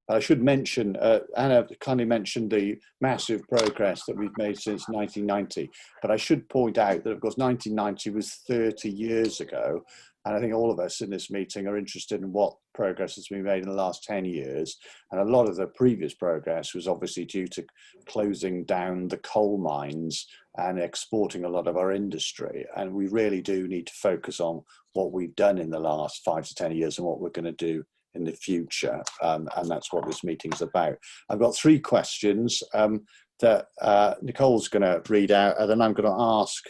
I should mention, Anna kindly mentioned the massive progress that we've made since 1990, but I should point out that, of course, 1990 was 30 years ago, and I think all of us in this meeting are interested in what progress has been made in the last 10 years, and a lot of the previous progress was obviously due to closing down the coal mines and exporting a lot of our industry, and we really do need to focus on what we've done in the last 5 to 10 years and what we're going to do in the future, and that's what this meeting's about. I've got 3 questions that Nicole's going to read out, and then I'm going to ask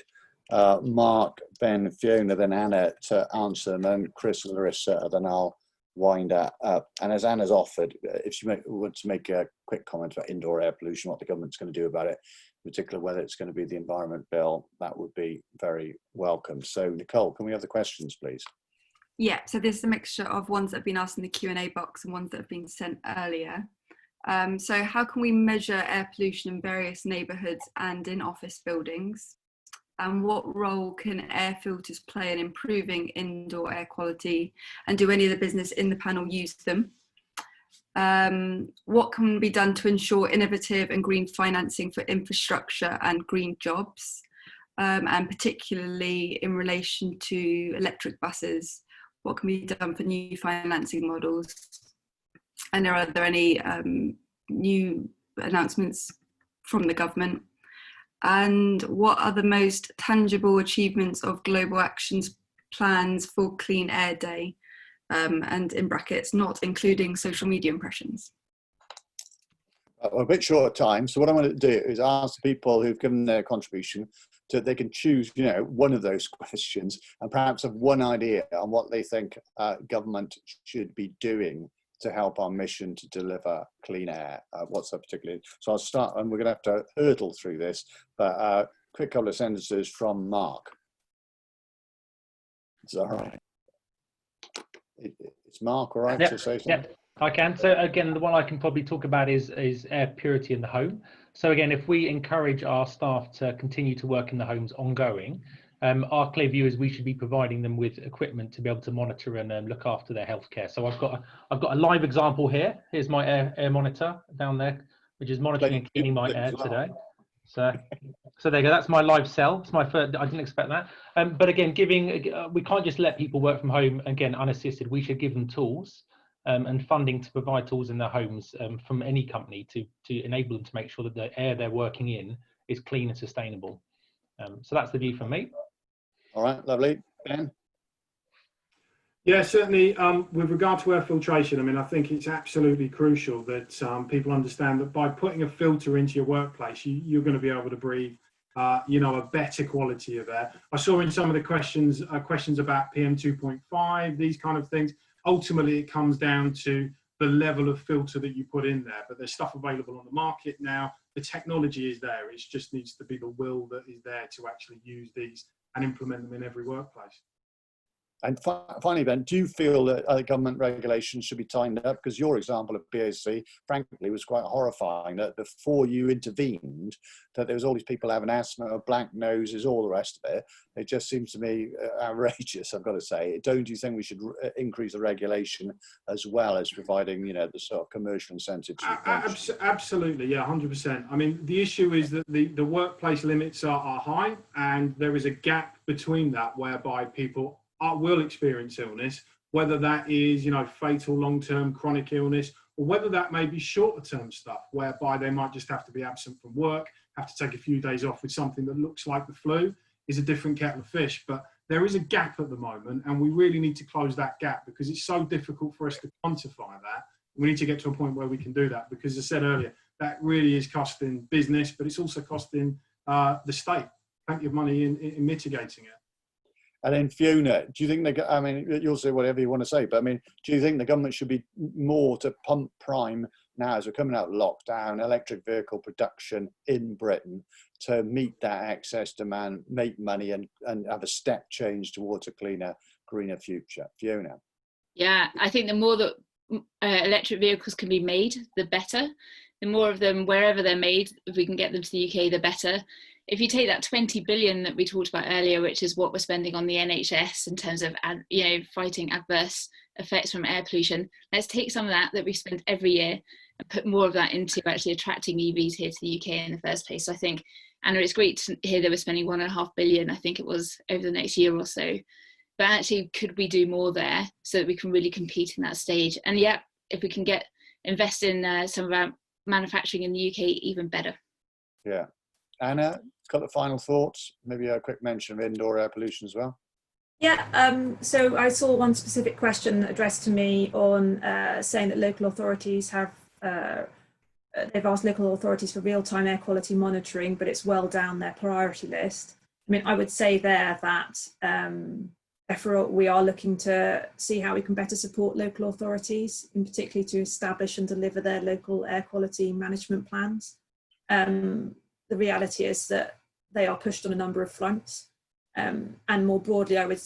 Mark, Ben, Fiona, then Anna to answer, and then Chris and Larissa, and then I'll wind up. And as Anna's offered, if she want to make a quick comment about indoor air pollution, what the government's going to do about it, in particular whether it's going to be the Environment Bill, that would be very welcome. So Nicole, can we have the questions, please? Yeah, so there's a mixture of ones that have been asked in the Q&A box and ones that have been sent earlier. So how can we measure air pollution in various neighbourhoods and in office buildings? And what role can air filters play in improving indoor air quality? And do any of the business in the panel use them? What can be done to ensure innovative and green financing for infrastructure and green jobs? And particularly in relation to electric buses, what can be done for new financing models? And are there any new announcements from the government? And what are the most tangible achievements of Global Action's plans for Clean Air Day? And in brackets, not including social media impressions. We're a bit short of time, so what I'm going to do is ask the people who've given their contribution so they can choose, one of those questions and perhaps have one idea on what they think government should be doing to help our mission to deliver clean air. What's that particularly? So I'll start, and we're going to have to hurdle through this, but quick couple of sentences from Mark. Is that all right? It's Mark, all right, to say something? Yeah, I can. So again, the one I can probably talk about is air purity in the home. So again, if we encourage our staff to continue to work in the homes ongoing, our clear view is we should be providing them with equipment to be able to monitor and look after their healthcare. So I've got a live example here. Here's my air monitor down there, which is monitoring and cleaning my air today. So there you go. That's my live cell. It's my first. I didn't expect that. But again, we can't just let people work from home again unassisted. We should give them tools and funding to provide tools in their homes from any company to enable them to make sure that the air they're working in is clean and sustainable. So that's the view from me. All right, lovely. Ben? Yeah, certainly with regard to air filtration, I mean, I think it's absolutely crucial that people understand that by putting a filter into your workplace, you're going to be able to breathe a better quality of air. I saw in some of the questions about PM2.5, these kind of things. Ultimately, it comes down to the level of filter that you put in there, but there's stuff available on the market now. The technology is there. It just needs to be the will that is there to actually use these and implement them in every workplace. And finally, Ben, do you feel that government regulations should be tightened up? Because your example of POC, frankly, was quite horrifying, that before you intervened, that there was all these people having asthma, black noses, all the rest of it. It just seems to me outrageous, I've got to say. Don't you think we should increase the regulation as well as providing, the sort of commercial incentives? Absolutely, yeah, 100%. I mean, the issue is that the workplace limits are high, and there is a gap between that whereby people will experience illness, whether that is, fatal long-term chronic illness, or whether that may be shorter-term stuff, whereby they might just have to be absent from work, have to take a few days off with something that looks like the flu, is a different kettle of fish. But there is a gap at the moment, and we really need to close that gap because it's so difficult for us to quantify that. We need to get to a point where we can do that because, as I said earlier, that really is costing business, but it's also costing the state plenty of money in mitigating it. And then Fiona, do you think you'll say whatever you want to say, but do you think the government should be more to pump prime now as we're coming out of lockdown, electric vehicle production in Britain to meet that excess demand, make money and have a step change towards a cleaner, greener future? Fiona? Yeah, I think the more that electric vehicles can be made, the better. The more of them, wherever they're made, if we can get them to the UK, the better. If you take that 20 billion that we talked about earlier, which is what we're spending on the NHS in terms of, fighting adverse effects from air pollution, let's take some of that we spend every year and put more of that into actually attracting EVs here to the UK in the first place. So I think, Anna, it's great to hear that we're spending 1.5 billion, I think it was, over the next year or so. But actually, could we do more there so that we can really compete in that stage? And yeah, if we can invest in some of our manufacturing in the UK, even better. Yeah. Anna, got the final thoughts? Maybe a quick mention of indoor air pollution as well. Yeah, so I saw one specific question addressed to me on saying that local authorities have, they've asked local authorities for real-time air quality monitoring, but it's well down their priority list. I mean, I would say there that therefore we are looking to see how we can better support local authorities, in particular to establish and deliver their local air quality management plans. The reality is that they are pushed on a number of fronts, and more broadly, I would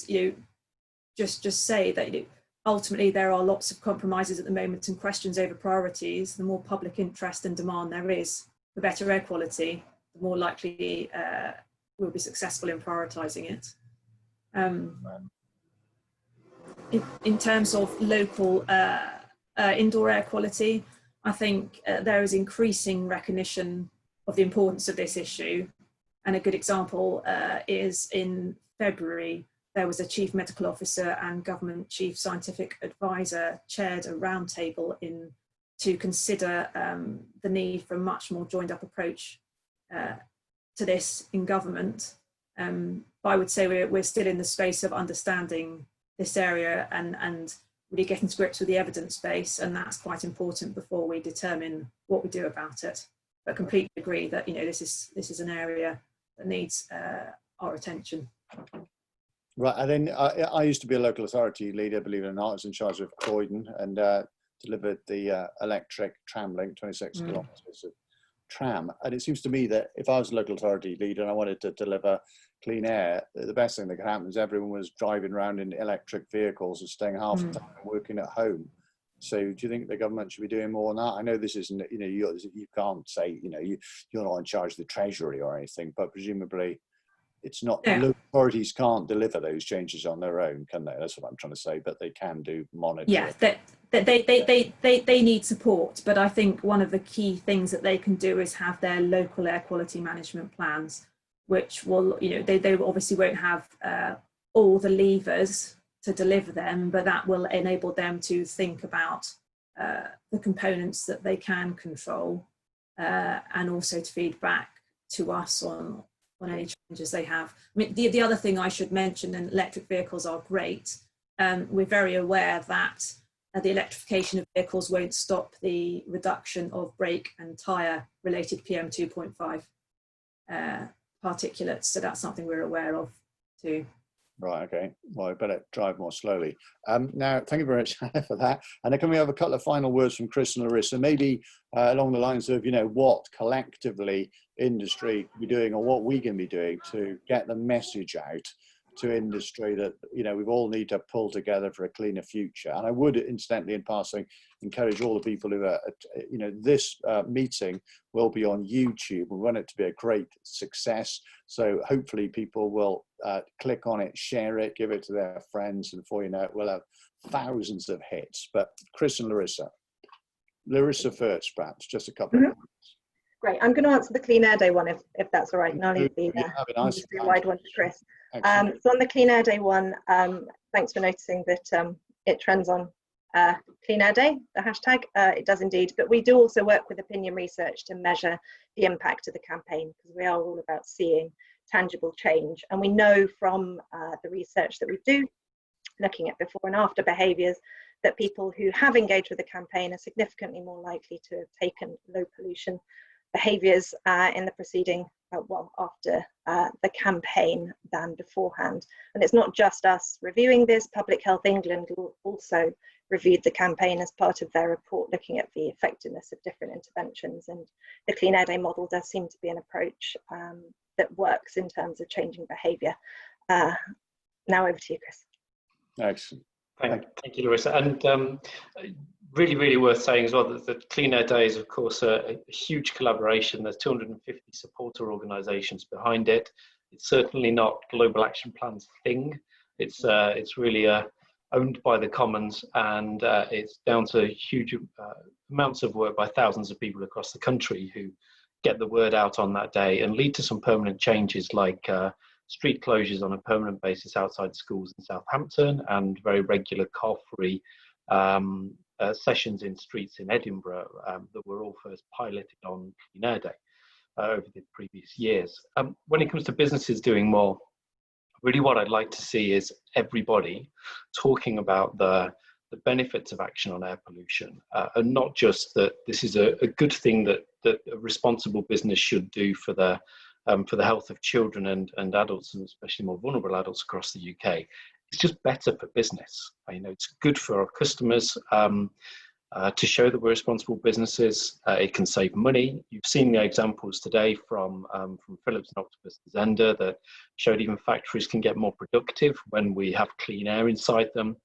just say that ultimately there are lots of compromises at the moment and questions over priorities. The more public interest and demand there is for better air quality, the more likely we'll be successful in prioritising it. In terms of local indoor air quality, I think there is increasing recognition of the importance of this issue. And a good example is in February, there was a chief medical officer and government chief scientific advisor chaired a roundtable to consider the need for a much more joined up approach to this in government. But I would say we're still in the space of understanding this area and really getting to grips with the evidence base, and that's quite important before we determine what we do about it. But completely agree that this is an area that needs our attention. Right, and then I used to be a local authority leader, believe it or not. I was in charge of Croydon and delivered the electric tram link, 26 kilometres of tram. And it seems to me that if I was a local authority leader and I wanted to deliver clean air, the best thing that could happen is everyone was driving around in electric vehicles and staying half the time and working at home. So do you think the government should be doing more on that? I know this isn't, you can't say, you're not in charge of the Treasury or anything, but presumably it's not, local authorities can't deliver those changes on their own, can they? That's what I'm trying to say, but they can do monitoring. Yeah, they need support, but I think one of the key things that they can do is have their local air quality management plans, which will, they obviously won't have all the levers to deliver them, but that will enable them to think about the components that they can control and also to feed back to us on any changes they have. I mean, the other thing I should mention, and electric vehicles are great, we're very aware that the electrification of vehicles won't stop the reduction of brake and tyre related PM2.5 particulates. So that's something we're aware of too. Right, okay. Well, I better drive more slowly. Now, thank you very much for that. And then can we have a couple of final words from Chris and Larissa, maybe along the lines of, you know, what collectively industry can be doing or what we can be doing to get the message out to industry that, you know, we've all need to pull together for a cleaner future. And I would, incidentally, in passing, encourage all the people who are, you know, this meeting will be on YouTube. We want it to be a great success. So hopefully people will click on it, share it, give it to their friends, and before you know it, we'll have thousands of hits. But Chris and Larissa. Larissa first, perhaps, just a couple of minutes. Great. I'm going to answer the Clean Air Day one, if that's all right, and I'll leave the industry-wide one to Chris. So on the Clean Air Day one, thanks for noticing that it trends on Clean Air Day, the hashtag. It does indeed, but we do also work with opinion research to measure the impact of the campaign, because we are all about seeing tangible change. And we know from the research that we do, looking at before and after behaviours, that people who have engaged with the campaign are significantly more likely to have taken low pollution behaviours in the preceding, after the campaign than beforehand. And it's not just us reviewing this. Public Health England also reviewed the campaign as part of their report, looking at the effectiveness of different interventions. And the Clean Air Day model does seem to be an approach that works in terms of changing behaviour. Now over to you, Chris. Excellent. Thank you, Larissa. And really worth saying as well that the Clean Air Day is, of course, a huge collaboration. There's 250 supporter organisations behind it. It's certainly not Global Action Plan's thing. It's really owned by the Commons, and it's down to huge amounts of work by thousands of people across the country who get the word out on that day and lead to some permanent changes, like street closures on a permanent basis outside schools in Southampton, and very regular car-free sessions in streets in Edinburgh that were all first piloted on Clean Air Day over the previous years. When it comes to businesses doing more, really what I'd like to see is everybody talking about the benefits of action on air pollution, and not just that this is a good thing that a responsible business should do for the health of children and adults, and especially more vulnerable adults across the UK. It's just better for business. You know, it's good for our customers to show that we're responsible businesses. It can save money. You've seen the examples today from Philips and Octopus and Zenda that showed even factories can get more productive when we have clean air inside them.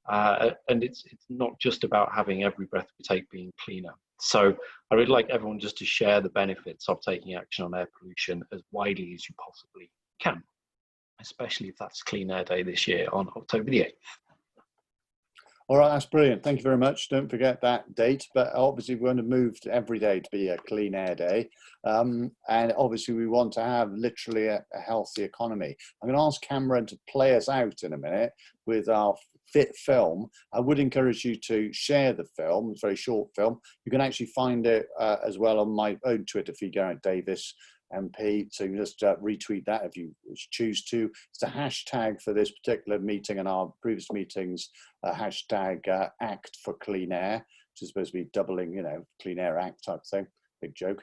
And it's not just about having every breath we take being cleaner. So I would like everyone just to share the benefits of taking action on air pollution as widely as you possibly can, especially if that's Clean Air Day this year on October the 8th. All right, that's brilliant. Thank you very much. Don't forget that date, but obviously we're going to move to every day to be a Clean Air Day. And obviously we want to have literally a healthy economy. I'm going to ask Cameron to play us out in a minute with our fit film. I would encourage you to share the film. It's a very short film. You can actually find it as well on my own Twitter feed, Garrett Davis MP, so you can just retweet that if you choose to. It's the hashtag for this particular meeting and our previous meetings, hashtag Act for Clean Air, which is supposed to be doubling, you know, Clean Air Act type thing, big joke.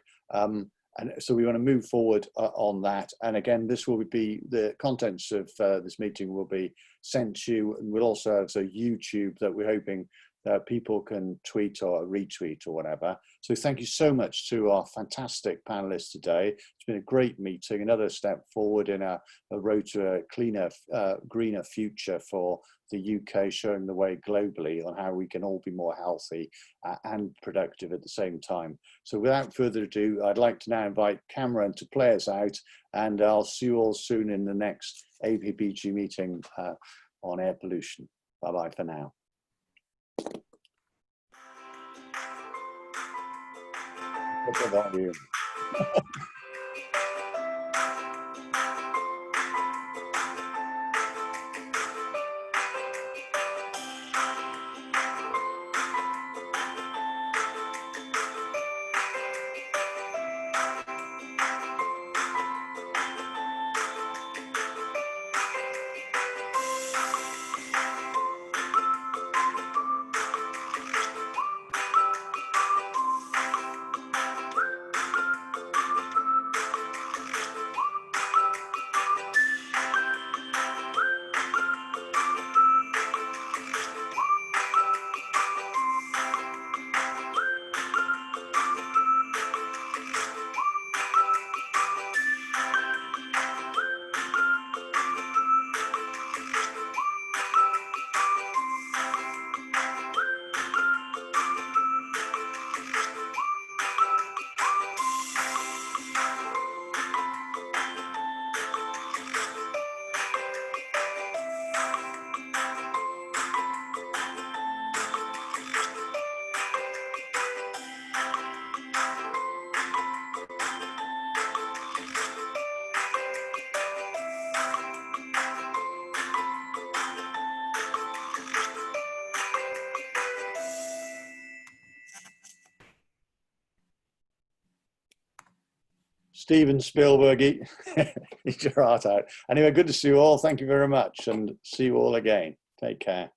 And so we want to move forward on that. And again, this will be, the contents of this meeting will be sent to you, and we'll also have a YouTube that we're hoping that people can tweet or retweet or whatever. So thank you so much to our fantastic panelists today. It's been a great meeting, another step forward in a road to a cleaner, greener future for the UK, showing the way globally on how we can all be more healthy and productive at the same time. So without further ado, I'd like to now invite Cameron to play us out, and I'll see you all soon in the next APPG meeting on air pollution. Bye-bye for now. What about you? Steven Spielberg, eat your heart out. Anyway, good to see you all. Thank you very much, and see you all again. Take care.